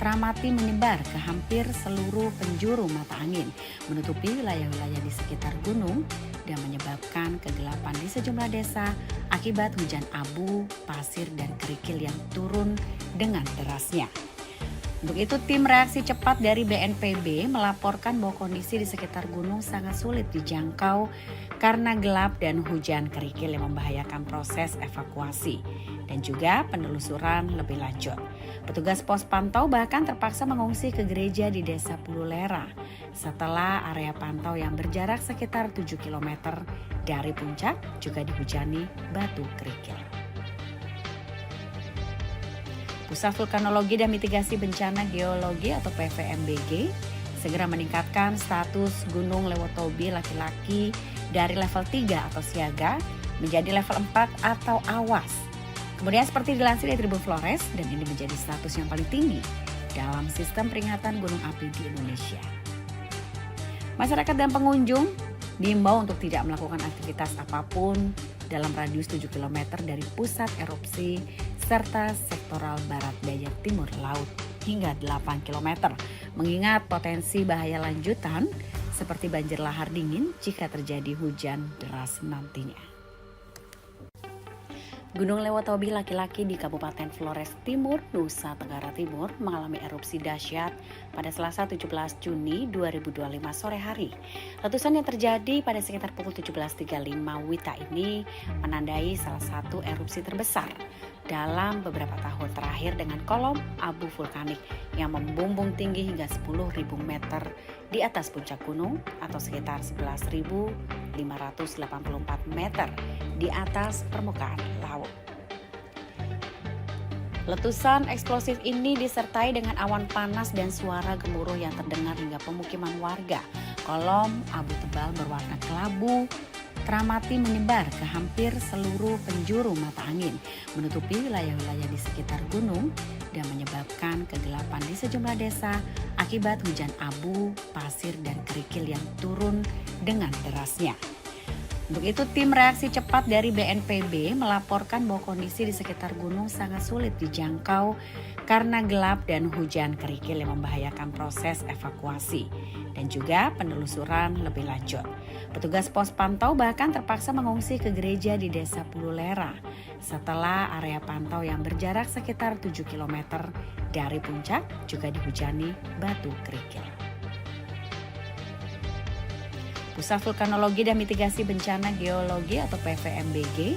teramati menyebar ke hampir seluruh penjuru mata angin, menutupi wilayah-wilayah di sekitar gunung dan menyebabkan kegelapan di sejumlah desa akibat hujan abu, pasir, dan kerikil yang turun dengan derasnya. Untuk itu, tim reaksi cepat dari BNPB melaporkan bahwa kondisi di sekitar gunung sangat sulit dijangkau karena gelap dan hujan kerikil yang membahayakan proses evakuasi dan juga penelusuran lebih lanjut. Petugas pos pantau bahkan terpaksa mengungsi ke gereja di Desa Pululera setelah area pantau yang berjarak sekitar 7 km dari puncak juga dihujani batu kerikil. Pusat Vulkanologi dan Mitigasi Bencana Geologi atau PVMBG segera meningkatkan status Gunung Lewotobi laki-laki dari level 3 atau siaga menjadi level 4 atau awas. Kemudian seperti dilansir dari Tribun Flores, dan ini menjadi status yang paling tinggi dalam sistem peringatan gunung api di Indonesia. Masyarakat dan pengunjung diimbau untuk tidak melakukan aktivitas apapun dalam radius 7 km dari pusat erupsi serta sektoral barat daya timur laut hingga 8 km, mengingat potensi bahaya lanjutan seperti banjir lahar dingin jika terjadi hujan deras nantinya. Gunung Lewotobi laki-laki di Kabupaten Flores Timur, Nusa Tenggara Timur mengalami erupsi dahsyat pada Selasa 17 Juni 2025 sore hari. Letusan yang terjadi pada sekitar pukul 17.35 WITA ini menandai salah satu erupsi terbesar dalam beberapa tahun terakhir dengan kolom abu vulkanik yang membumbung tinggi hingga 10.000 meter di atas puncak gunung atau sekitar 11.584 meter di atas permukaan laut. Letusan eksplosif ini disertai dengan awan panas dan suara gemuruh yang terdengar hingga pemukiman warga. Kolom abu tebal berwarna kelabu teramati menyebar ke hampir seluruh penjuru mata angin, menutupi wilayah-wilayah di sekitar gunung dan menyebabkan kegelapan di sejumlah desa akibat hujan abu, pasir, dan kerikil yang turun dengan derasnya. Untuk itu, tim reaksi cepat dari BNPB melaporkan bahwa kondisi di sekitar gunung sangat sulit dijangkau karena gelap dan hujan kerikil yang membahayakan proses evakuasi dan juga penelusuran lebih lanjut. Petugas pos pantau bahkan terpaksa mengungsi ke gereja di Desa Pululera setelah area pantau yang berjarak sekitar 7 km dari puncak juga dihujani batu kerikil. Pusat Vulkanologi dan Mitigasi Bencana Geologi atau PVMBG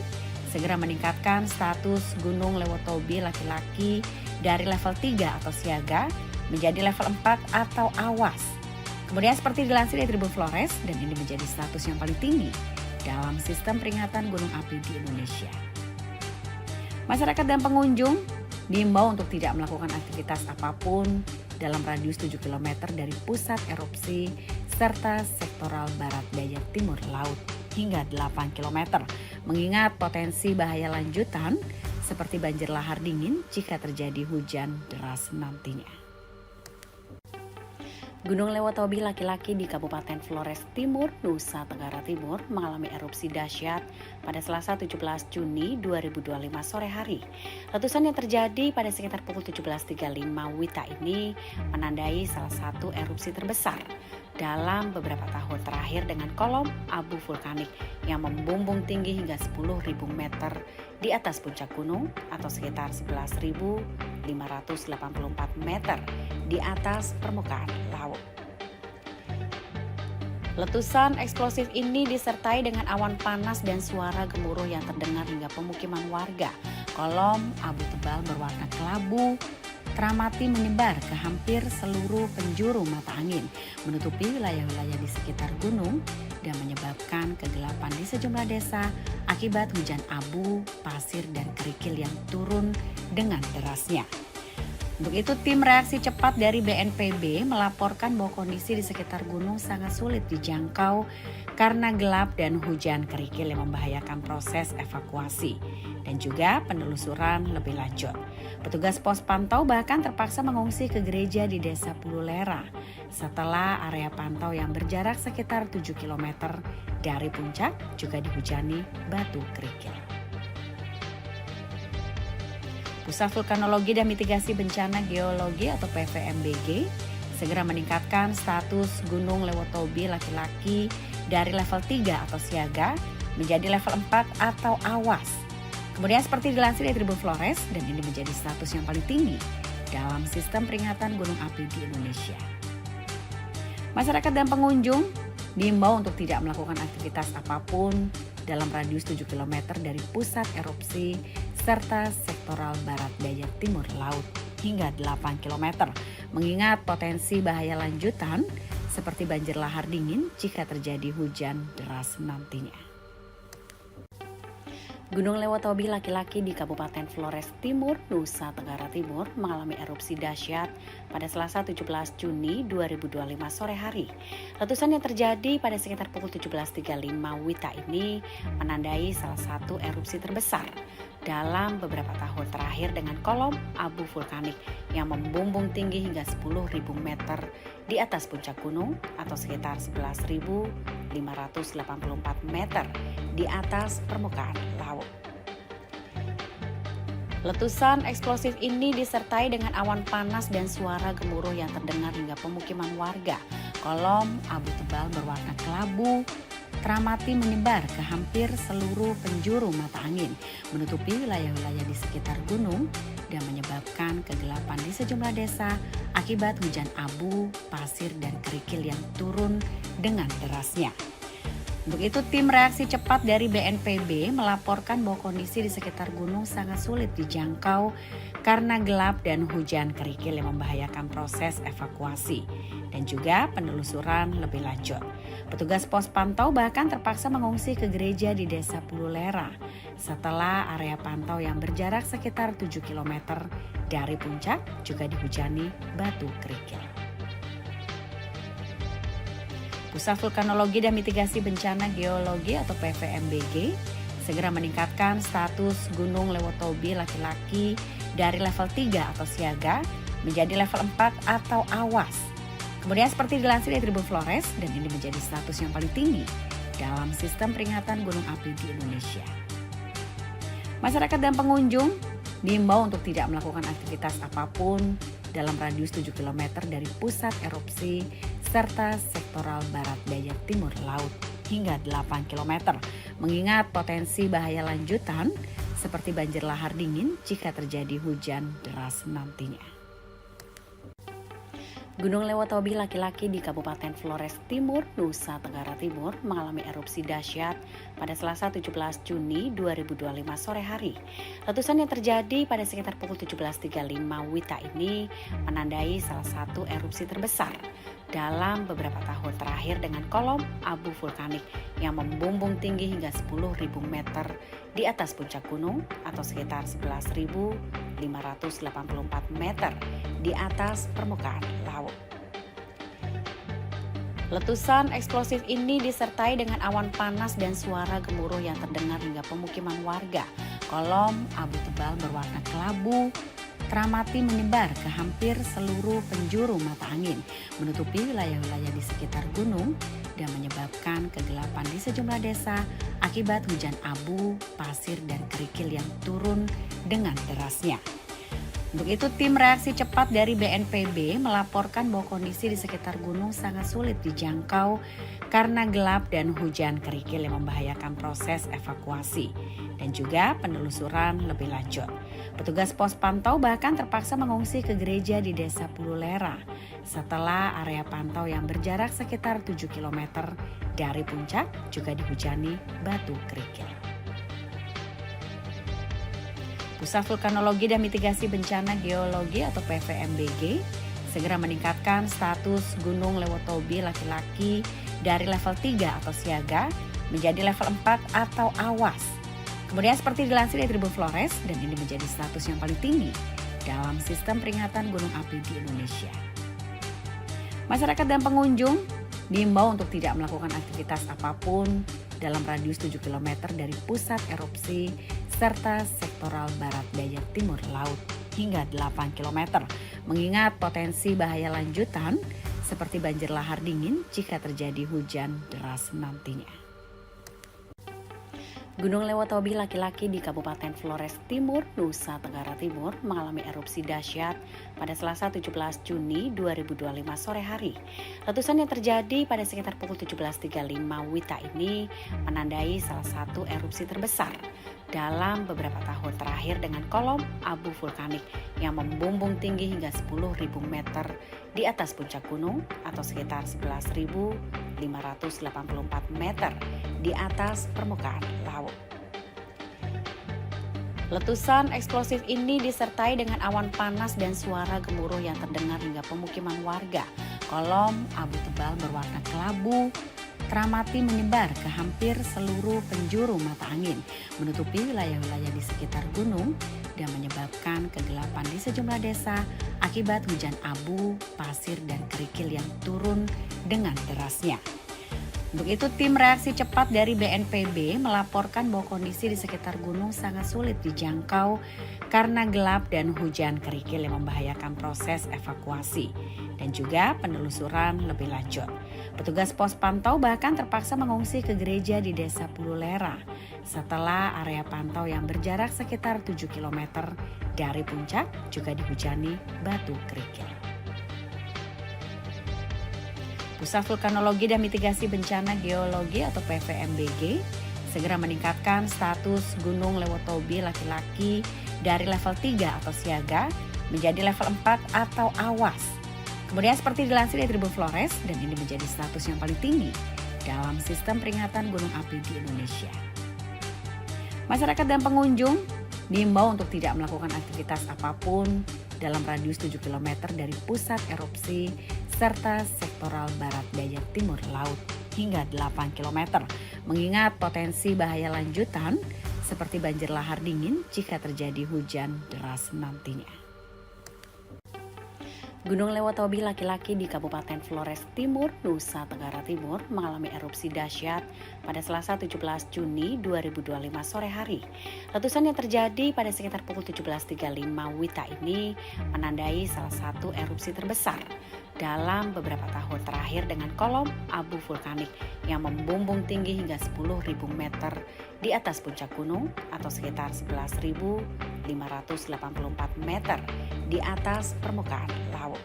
segera meningkatkan status Gunung Lewotobi laki-laki dari level 3 atau siaga menjadi level 4 atau awas. Kemudian seperti dilansir dari Tribun Flores, dan ini menjadi status yang paling tinggi dalam sistem peringatan gunung api di Indonesia. Masyarakat dan pengunjung diimbau untuk tidak melakukan aktivitas apapun dalam radius 7 km dari pusat erupsi serta sektoral barat daya timur laut hingga 8 km, mengingat potensi bahaya lanjutan seperti banjir lahar dingin jika terjadi hujan deras nantinya. Gunung Lewotobi laki-laki di Kabupaten Flores Timur, Nusa Tenggara Timur mengalami erupsi dahsyat pada Selasa 17 Juni 2025 sore hari. Letusan yang terjadi pada sekitar pukul 17.35 WITA ini menandai salah satu erupsi terbesar dalam beberapa tahun terakhir dengan kolom abu vulkanik yang membumbung tinggi hingga 10.000 meter di atas puncak gunung atau sekitar 11.584 meter di atas permukaan laut. Letusan eksplosif ini disertai dengan awan panas dan suara gemuruh yang terdengar hingga pemukiman warga. Kolom abu tebal berwarna kelabu teramati menyebar ke hampir seluruh penjuru mata angin, menutupi wilayah-wilayah di sekitar gunung dan menyebabkan kegelapan di sejumlah desa akibat hujan abu, pasir, dan kerikil yang turun dengan derasnya. Untuk itu, tim reaksi cepat dari BNPB melaporkan bahwa kondisi di sekitar gunung sangat sulit dijangkau karena gelap dan hujan kerikil yang membahayakan proses evakuasi dan juga penelusuran lebih lanjut. Petugas pos pantau bahkan terpaksa mengungsi ke gereja di Desa Pululera setelah area pantau yang berjarak sekitar 7 km dari puncak juga dihujani batu kerikil. Pusat Vulkanologi dan Mitigasi Bencana Geologi atau PVMBG segera meningkatkan status Gunung Lewotobi laki-laki dari level 3 atau siaga menjadi level 4 atau awas. Kemudian seperti dilansir dari Tribun Flores, dan ini menjadi status yang paling tinggi dalam sistem peringatan gunung api di Indonesia. Masyarakat dan pengunjung diimbau untuk tidak melakukan aktivitas apapun dalam radius 7 km dari pusat erupsi serta sektoral barat daya timur laut hingga 8 km, mengingat potensi bahaya lanjutan seperti banjir lahar dingin jika terjadi hujan deras nantinya. Gunung Lewotobi laki-laki di Kabupaten Flores Timur, Nusa Tenggara Timur mengalami erupsi dahsyat pada Selasa 17 Juni 2025 sore hari. Letusan yang terjadi pada sekitar pukul 17.35 WITA ini menandai salah satu erupsi terbesar dalam beberapa tahun terakhir dengan kolom abu vulkanik yang membumbung tinggi hingga 10.000 meter di atas puncak gunung atau sekitar 11.584 meter di atas permukaan laut. Letusan eksplosif ini disertai dengan awan panas dan suara gemuruh yang terdengar hingga pemukiman warga. Kolom abu tebal berwarna kelabu teramati menyebar ke hampir seluruh penjuru mata angin, menutupi wilayah-wilayah di sekitar gunung dan menyebabkan kegelapan di sejumlah desa akibat hujan abu, pasir, dan kerikil yang turun dengan derasnya. Untuk itu, tim reaksi cepat dari BNPB melaporkan bahwa kondisi di sekitar gunung sangat sulit dijangkau karena gelap dan hujan kerikil yang membahayakan proses evakuasi dan juga penelusuran lebih lanjut. Petugas pos pantau bahkan terpaksa mengungsi ke gereja di Desa Pululera setelah area pantau yang berjarak sekitar 7 km dari puncak juga dihujani batu kerikil. Pusat Vulkanologi dan Mitigasi Bencana Geologi atau PVMBG segera meningkatkan status Gunung Lewotobi laki-laki dari level 3 atau siaga menjadi level 4 atau awas. Kemudian seperti dilansir dari Tribun Flores, dan ini menjadi status yang paling tinggi dalam sistem peringatan gunung api di Indonesia. Masyarakat dan pengunjung diimbau untuk tidak melakukan aktivitas apapun dalam radius 7 km dari pusat erupsi serta sektoral barat daya timur laut hingga 8 km, mengingat potensi bahaya lanjutan seperti banjir lahar dingin jika terjadi hujan deras nantinya. Gunung Lewotobi laki-laki di Kabupaten Flores Timur, Nusa Tenggara Timur mengalami erupsi dahsyat pada Selasa 17 Juni 2025 sore hari. Letusan yang terjadi pada sekitar pukul 17.35 WITA ini menandai salah satu erupsi terbesar dalam beberapa tahun terakhir dengan kolom abu vulkanik yang membumbung tinggi hingga 10.000 meter di atas puncak gunung atau sekitar 11.584 meter di atas permukaan laut. Letusan eksplosif ini disertai dengan awan panas dan suara gemuruh yang terdengar hingga pemukiman warga. Kolom abu tebal berwarna kelabu teramati menyebar ke hampir seluruh penjuru mata angin, menutupi wilayah-wilayah di sekitar gunung dan menyebabkan kegelapan di sejumlah desa akibat hujan abu, pasir, dan kerikil yang turun dengan derasnya. Untuk itu, tim reaksi cepat dari BNPB melaporkan bahwa kondisi di sekitar gunung sangat sulit dijangkau karena gelap dan hujan kerikil yang membahayakan proses evakuasi dan juga penelusuran lebih lanjut. Petugas pos pantau bahkan terpaksa mengungsi ke gereja di Desa Pululera setelah area pantau yang berjarak sekitar 7 km dari puncak juga dihujani batu kerikil. Pusat Vulkanologi dan Mitigasi Bencana Geologi atau PVMBG segera meningkatkan status Gunung Lewotobi laki-laki dari level 3 atau siaga menjadi level 4 atau awas. Kemudian seperti dilansir dari Tribun Flores, dan ini menjadi status yang paling tinggi dalam sistem peringatan gunung api di Indonesia. Masyarakat dan pengunjung diimbau untuk tidak melakukan aktivitas apapun dalam radius 7 km dari pusat erupsi serta sektoral barat daya timur laut hingga 8 km, mengingat potensi bahaya lanjutan seperti banjir lahar dingin jika terjadi hujan deras nantinya. Gunung Lewotobi laki-laki di Kabupaten Flores Timur, Nusa Tenggara Timur mengalami erupsi dahsyat pada Selasa 17 Juni 2025 sore hari. Letusan yang terjadi pada sekitar pukul 17.35 WITA ini menandai salah satu erupsi terbesar dalam beberapa tahun terakhir dengan kolom abu vulkanik yang membumbung tinggi hingga 10.000 meter di atas puncak gunung atau sekitar 11.584 meter di atas permukaan laut. Letusan eksplosif ini disertai dengan awan panas dan suara gemuruh yang terdengar hingga pemukiman warga. Kolom abu tebal berwarna kelabu teramati menyebar ke hampir seluruh penjuru mata angin, menutupi wilayah-wilayah di sekitar gunung dan menyebabkan kegelapan di sejumlah desa akibat hujan abu, pasir, dan kerikil yang turun dengan derasnya. Untuk itu, tim reaksi cepat dari BNPB melaporkan bahwa kondisi di sekitar gunung sangat sulit dijangkau karena gelap dan hujan kerikil yang membahayakan proses evakuasi dan juga penelusuran lebih lanjut. Petugas pos pantau bahkan terpaksa mengungsi ke gereja di Desa Pululera setelah area pantau yang berjarak sekitar 7 km dari puncak juga dihujani batu kerikil. Pusat Vulkanologi dan Mitigasi Bencana Geologi atau PVMBG segera meningkatkan status Gunung Lewotobi laki-laki dari level 3 atau siaga menjadi level 4 atau awas. Kemudian seperti dilansir dari Tribun Flores, dan ini menjadi status yang paling tinggi dalam sistem peringatan gunung api di Indonesia. Masyarakat dan pengunjung diimbau untuk tidak melakukan aktivitas apapun dalam radius 7 km dari pusat erupsi serta sektoral barat daya timur laut hingga 8 km, mengingat potensi bahaya lanjutan seperti banjir lahar dingin jika terjadi hujan deras nantinya. Gunung Lewotobi laki-laki di Kabupaten Flores Timur, Nusa Tenggara Timur mengalami erupsi dahsyat pada Selasa 17 Juni 2025 sore hari. Letusan yang terjadi pada sekitar pukul 17.35 WITA ini menandai salah satu erupsi terbesar dalam beberapa tahun terakhir dengan kolom abu vulkanik yang membumbung tinggi hingga 10.000 meter di atas puncak gunung atau sekitar 11.584 meter di atas permukaan laut.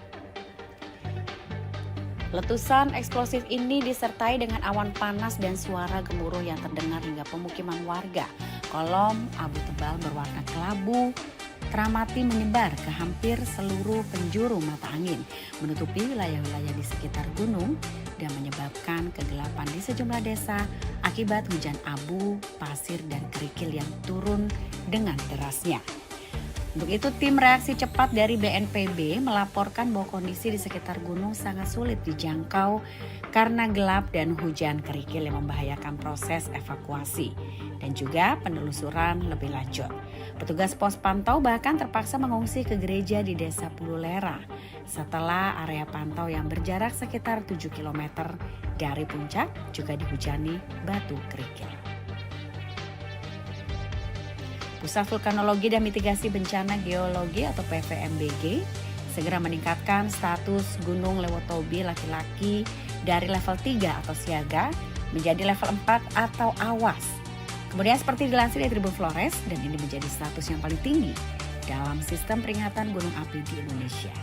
Letusan eksplosif ini disertai dengan awan panas dan suara gemuruh yang terdengar hingga pemukiman warga. Kolom abu tebal berwarna kelabu teramati menyebar ke hampir seluruh penjuru mata angin, menutupi wilayah-wilayah di sekitar gunung dan menyebabkan kegelapan di sejumlah desa akibat hujan abu, pasir, dan kerikil yang turun dengan derasnya. Untuk itu, tim reaksi cepat dari BNPB melaporkan bahwa kondisi di sekitar gunung sangat sulit dijangkau karena gelap dan hujan kerikil yang membahayakan proses evakuasi dan juga penelusuran lebih lanjut. Petugas pos pantau bahkan terpaksa mengungsi ke gereja di Desa Pululera setelah area pantau yang berjarak sekitar 7 km dari puncak juga dihujani batu kerikil. Pusat Vulkanologi dan Mitigasi Bencana Geologi atau PVMBG segera meningkatkan status Gunung Lewotobi laki-laki dari level 3 atau siaga menjadi level 4 atau awas. Kemudian seperti dilansir dari Tribun Flores, dan ini menjadi status yang paling tinggi dalam sistem peringatan gunung api di Indonesia.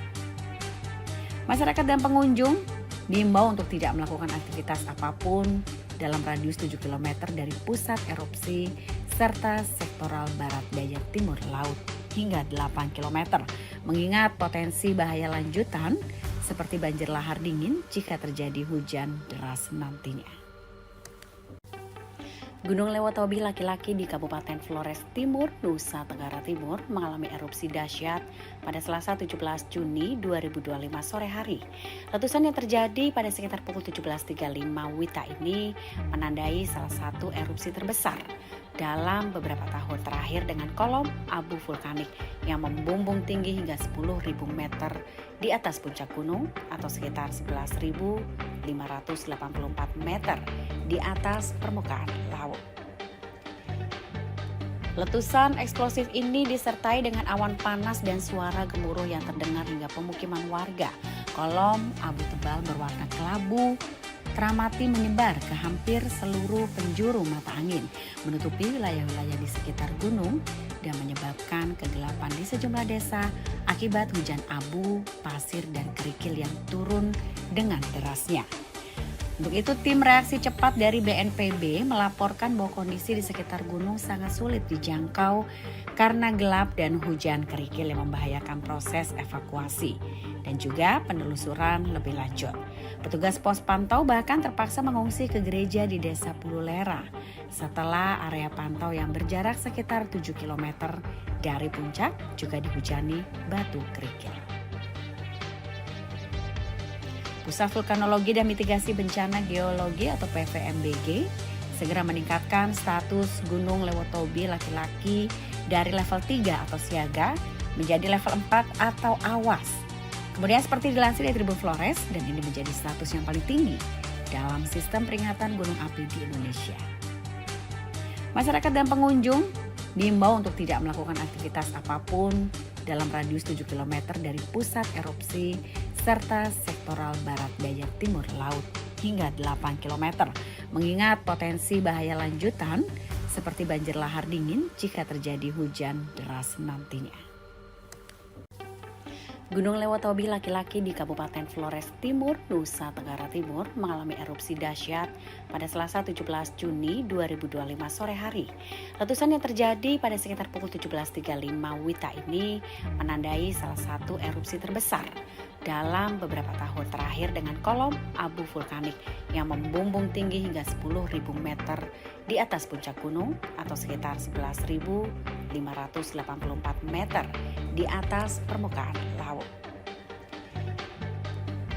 Masyarakat dan pengunjung diimbau untuk tidak melakukan aktivitas apapun dalam radius 7 km dari pusat erupsi serta sektoral barat daya timur laut hingga 8 km, mengingat potensi bahaya lanjutan seperti banjir lahar dingin jika terjadi hujan deras nantinya. Gunung Lewotobi laki-laki di Kabupaten Flores Timur, Nusa Tenggara Timur mengalami erupsi dahsyat pada Selasa 17 Juni 2025 sore hari. Letusan yang terjadi pada sekitar pukul 17.35 WITA ini menandai salah satu erupsi terbesar dalam beberapa tahun terakhir dengan kolom abu vulkanik yang membumbung tinggi hingga 10.000 meter di atas puncak gunung atau sekitar 11.584 meter di atas permukaan laut. Letusan eksplosif ini disertai dengan awan panas dan suara gemuruh yang terdengar hingga pemukiman warga. Kolom abu tebal berwarna kelabu teramati menyebar ke hampir seluruh penjuru mata angin, menutupi wilayah-wilayah di sekitar gunung dan menyebabkan kegelapan di sejumlah desa akibat hujan abu, pasir, dan kerikil yang turun dengan derasnya. Untuk itu, tim reaksi cepat dari BNPB melaporkan bahwa kondisi di sekitar gunung sangat sulit dijangkau karena gelap dan hujan kerikil yang membahayakan proses evakuasi dan juga penelusuran lebih lanjut. Petugas pos pantau bahkan terpaksa mengungsi ke gereja di Desa Pululera setelah area pantau yang berjarak sekitar 7 km dari puncak juga dihujani batu kerikil. Pusat Vulkanologi dan Mitigasi Bencana Geologi atau PVMBG segera meningkatkan status Gunung Lewotobi laki-laki dari level 3 atau siaga menjadi level 4 atau awas. Kemudian seperti dilansir dari Tribun Flores, dan ini menjadi status yang paling tinggi dalam sistem peringatan gunung api di Indonesia. Masyarakat dan pengunjung diimbau untuk tidak melakukan aktivitas apapun dalam radius 7 km dari pusat erupsi serta sektoral barat daya timur laut hingga 8 km, mengingat potensi bahaya lanjutan seperti banjir lahar dingin jika terjadi hujan deras nantinya. Gunung Lewotobi laki-laki di Kabupaten Flores Timur, Nusa Tenggara Timur mengalami erupsi dahsyat pada Selasa 17 Juni 2025 sore hari. Letusan yang terjadi pada sekitar pukul 17.35 WITA ini menandai salah satu erupsi terbesar dalam beberapa tahun terakhir dengan kolom abu vulkanik yang membumbung tinggi hingga 10.000 meter di atas puncak gunung atau sekitar 11.584 meter di atas permukaan laut.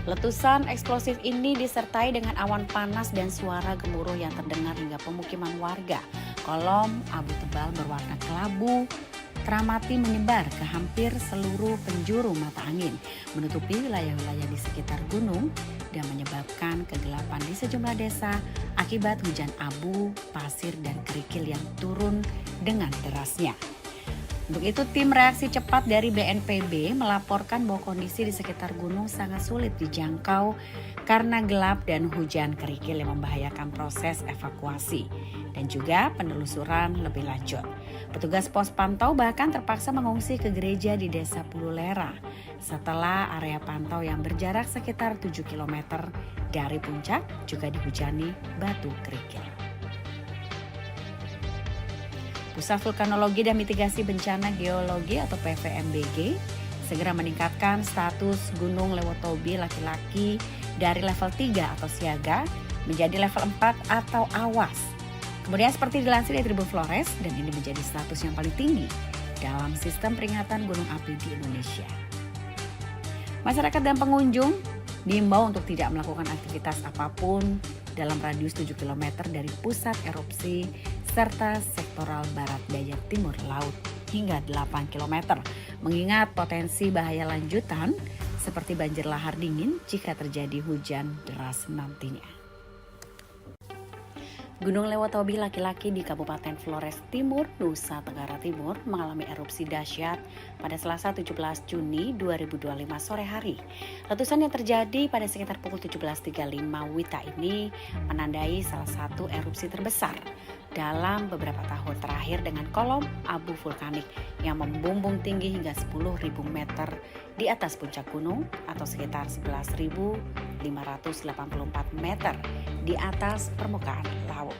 Letusan eksplosif ini disertai dengan awan panas dan suara gemuruh yang terdengar hingga pemukiman warga. Kolom abu tebal berwarna kelabu teramati menyebar ke hampir seluruh penjuru mata angin, menutupi wilayah-wilayah di sekitar gunung dan menyebabkan kegelapan di sejumlah desa akibat hujan abu, pasir, dan kerikil yang turun dengan derasnya. Untuk itu, tim reaksi cepat dari BNPB melaporkan bahwa kondisi di sekitar gunung sangat sulit dijangkau karena gelap dan hujan kerikil yang membahayakan proses evakuasi dan juga penelusuran lebih lanjut. Petugas pos pantau bahkan terpaksa mengungsi ke gereja di Desa Pululera setelah area pantau yang berjarak sekitar 7 km dari puncak juga dihujani batu kerikil. Pusat Vulkanologi dan Mitigasi Bencana Geologi atau PVMBG segera meningkatkan status Gunung Lewotobi laki-laki dari level 3 atau siaga menjadi level 4 atau awas. Kemudian seperti dilansir dari Tribun Flores, dan ini menjadi status yang paling tinggi dalam sistem peringatan gunung api di Indonesia. Masyarakat dan pengunjung diimbau untuk tidak melakukan aktivitas apapun dalam radius 7 km dari pusat erupsi serta sektoral barat daya timur laut hingga 8 km, mengingat potensi bahaya lanjutan seperti banjir lahar dingin jika terjadi hujan deras nantinya. Gunung Lewotobi laki-laki di Kabupaten Flores Timur, Nusa Tenggara Timur mengalami erupsi dahsyat pada Selasa 17 Juni 2025 sore hari. Letusan yang terjadi pada sekitar pukul 17.35 WITA ini menandai salah satu erupsi terbesar dalam beberapa tahun terakhir dengan kolom abu vulkanik yang membumbung tinggi hingga 10.000 meter di atas puncak gunung atau sekitar 11.584 meter di atas permukaan laut.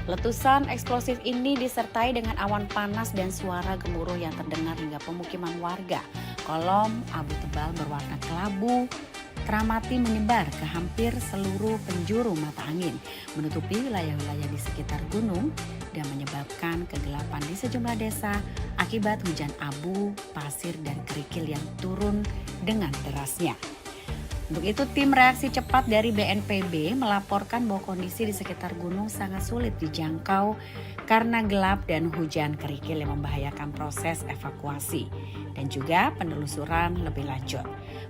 Letusan eksplosif ini disertai dengan awan panas dan suara gemuruh yang terdengar hingga pemukiman warga. Kolom abu tebal berwarna kelabu teramati menyebar ke hampir seluruh penjuru mata angin, menutupi wilayah-wilayah di sekitar gunung dan menyebabkan kegelapan di sejumlah desa akibat hujan abu, pasir, dan kerikil yang turun dengan derasnya. Untuk itu, tim reaksi cepat dari BNPB melaporkan bahwa kondisi di sekitar gunung sangat sulit dijangkau karena gelap dan hujan kerikil yang membahayakan proses evakuasi dan juga penelusuran lebih lanjut.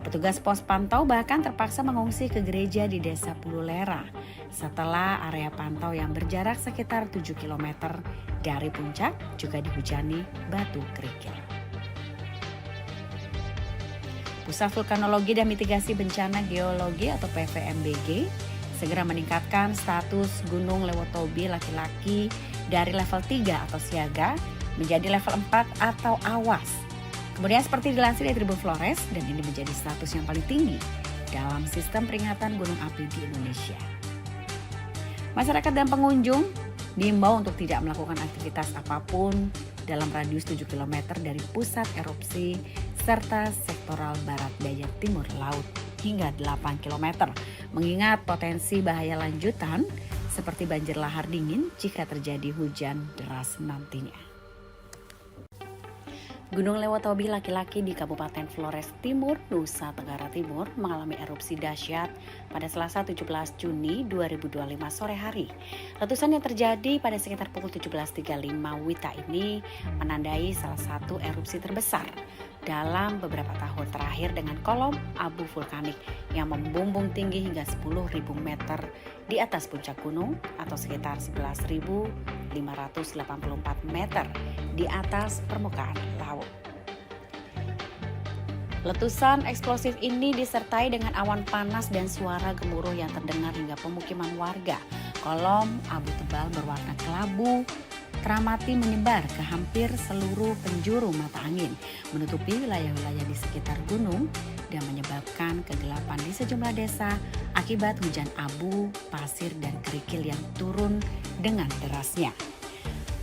Petugas pos pantau bahkan terpaksa mengungsi ke gereja di Desa Pululera setelah area pantau yang berjarak sekitar 7 km dari puncak juga dihujani batu kerikil. Pusat Vulkanologi dan Mitigasi Bencana Geologi atau PVMBG segera meningkatkan status Gunung Lewotobi laki-laki dari level 3 atau siaga menjadi level 4 atau awas. Kemudian seperti dilansir dari Tribun Flores, dan ini menjadi status yang paling tinggi dalam sistem peringatan gunung api di Indonesia. Masyarakat dan pengunjung diimbau untuk tidak melakukan aktivitas apapun dalam radius 7 km dari pusat erupsi serta sektoral barat daya timur laut hingga 8 km, mengingat potensi bahaya lanjutan seperti banjir lahar dingin jika terjadi hujan deras nantinya. Gunung Lewotobi laki-laki di Kabupaten Flores Timur, Nusa Tenggara Timur mengalami erupsi dahsyat pada Selasa 17 Juni 2025 sore hari. Letusan yang terjadi pada sekitar pukul 17.35 WITA ini menandai salah satu erupsi terbesar dalam beberapa tahun terakhir dengan kolom abu vulkanik yang membumbung tinggi hingga 10.000 meter di atas puncak gunung atau sekitar 11.584 meter di atas permukaan laut. Letusan eksplosif ini disertai dengan awan panas dan suara gemuruh yang terdengar hingga pemukiman warga. Kolom abu tebal berwarna kelabu teramati menyebar ke hampir seluruh penjuru mata angin, menutupi wilayah-wilayah di sekitar gunung dan menyebabkan kegelapan di sejumlah desa akibat hujan abu, pasir, dan kerikil yang turun dengan derasnya.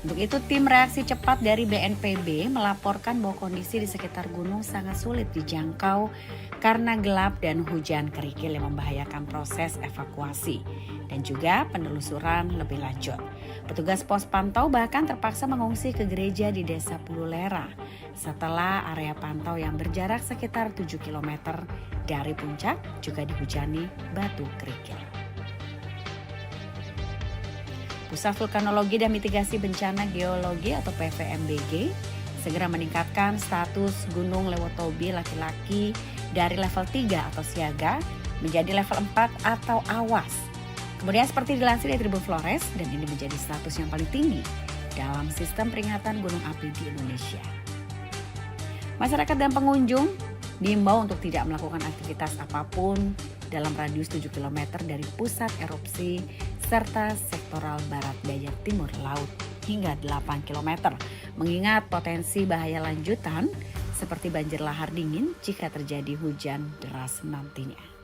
Untuk itu, tim reaksi cepat dari BNPB melaporkan bahwa kondisi di sekitar gunung sangat sulit dijangkau karena gelap dan hujan kerikil yang membahayakan proses evakuasi dan juga penelusuran lebih lanjut. Petugas pos pantau bahkan terpaksa mengungsi ke gereja di Desa Pululera setelah area pantau yang berjarak sekitar 7 km dari puncak juga dihujani batu kerikil. Pusat Vulkanologi dan Mitigasi Bencana Geologi atau PVMBG segera meningkatkan status Gunung Lewotobi laki-laki dari level 3 atau siaga menjadi level 4 atau awas. Kemudian seperti dilansir dari Tribun Flores, dan ini menjadi status yang paling tinggi dalam sistem peringatan gunung api di Indonesia. Masyarakat dan pengunjung diimbau untuk tidak melakukan aktivitas apapun dalam radius 7 km dari pusat erupsi serta sektoral barat daya timur laut hingga 8 km, mengingat potensi bahaya lanjutan seperti banjir lahar dingin jika terjadi hujan deras nantinya.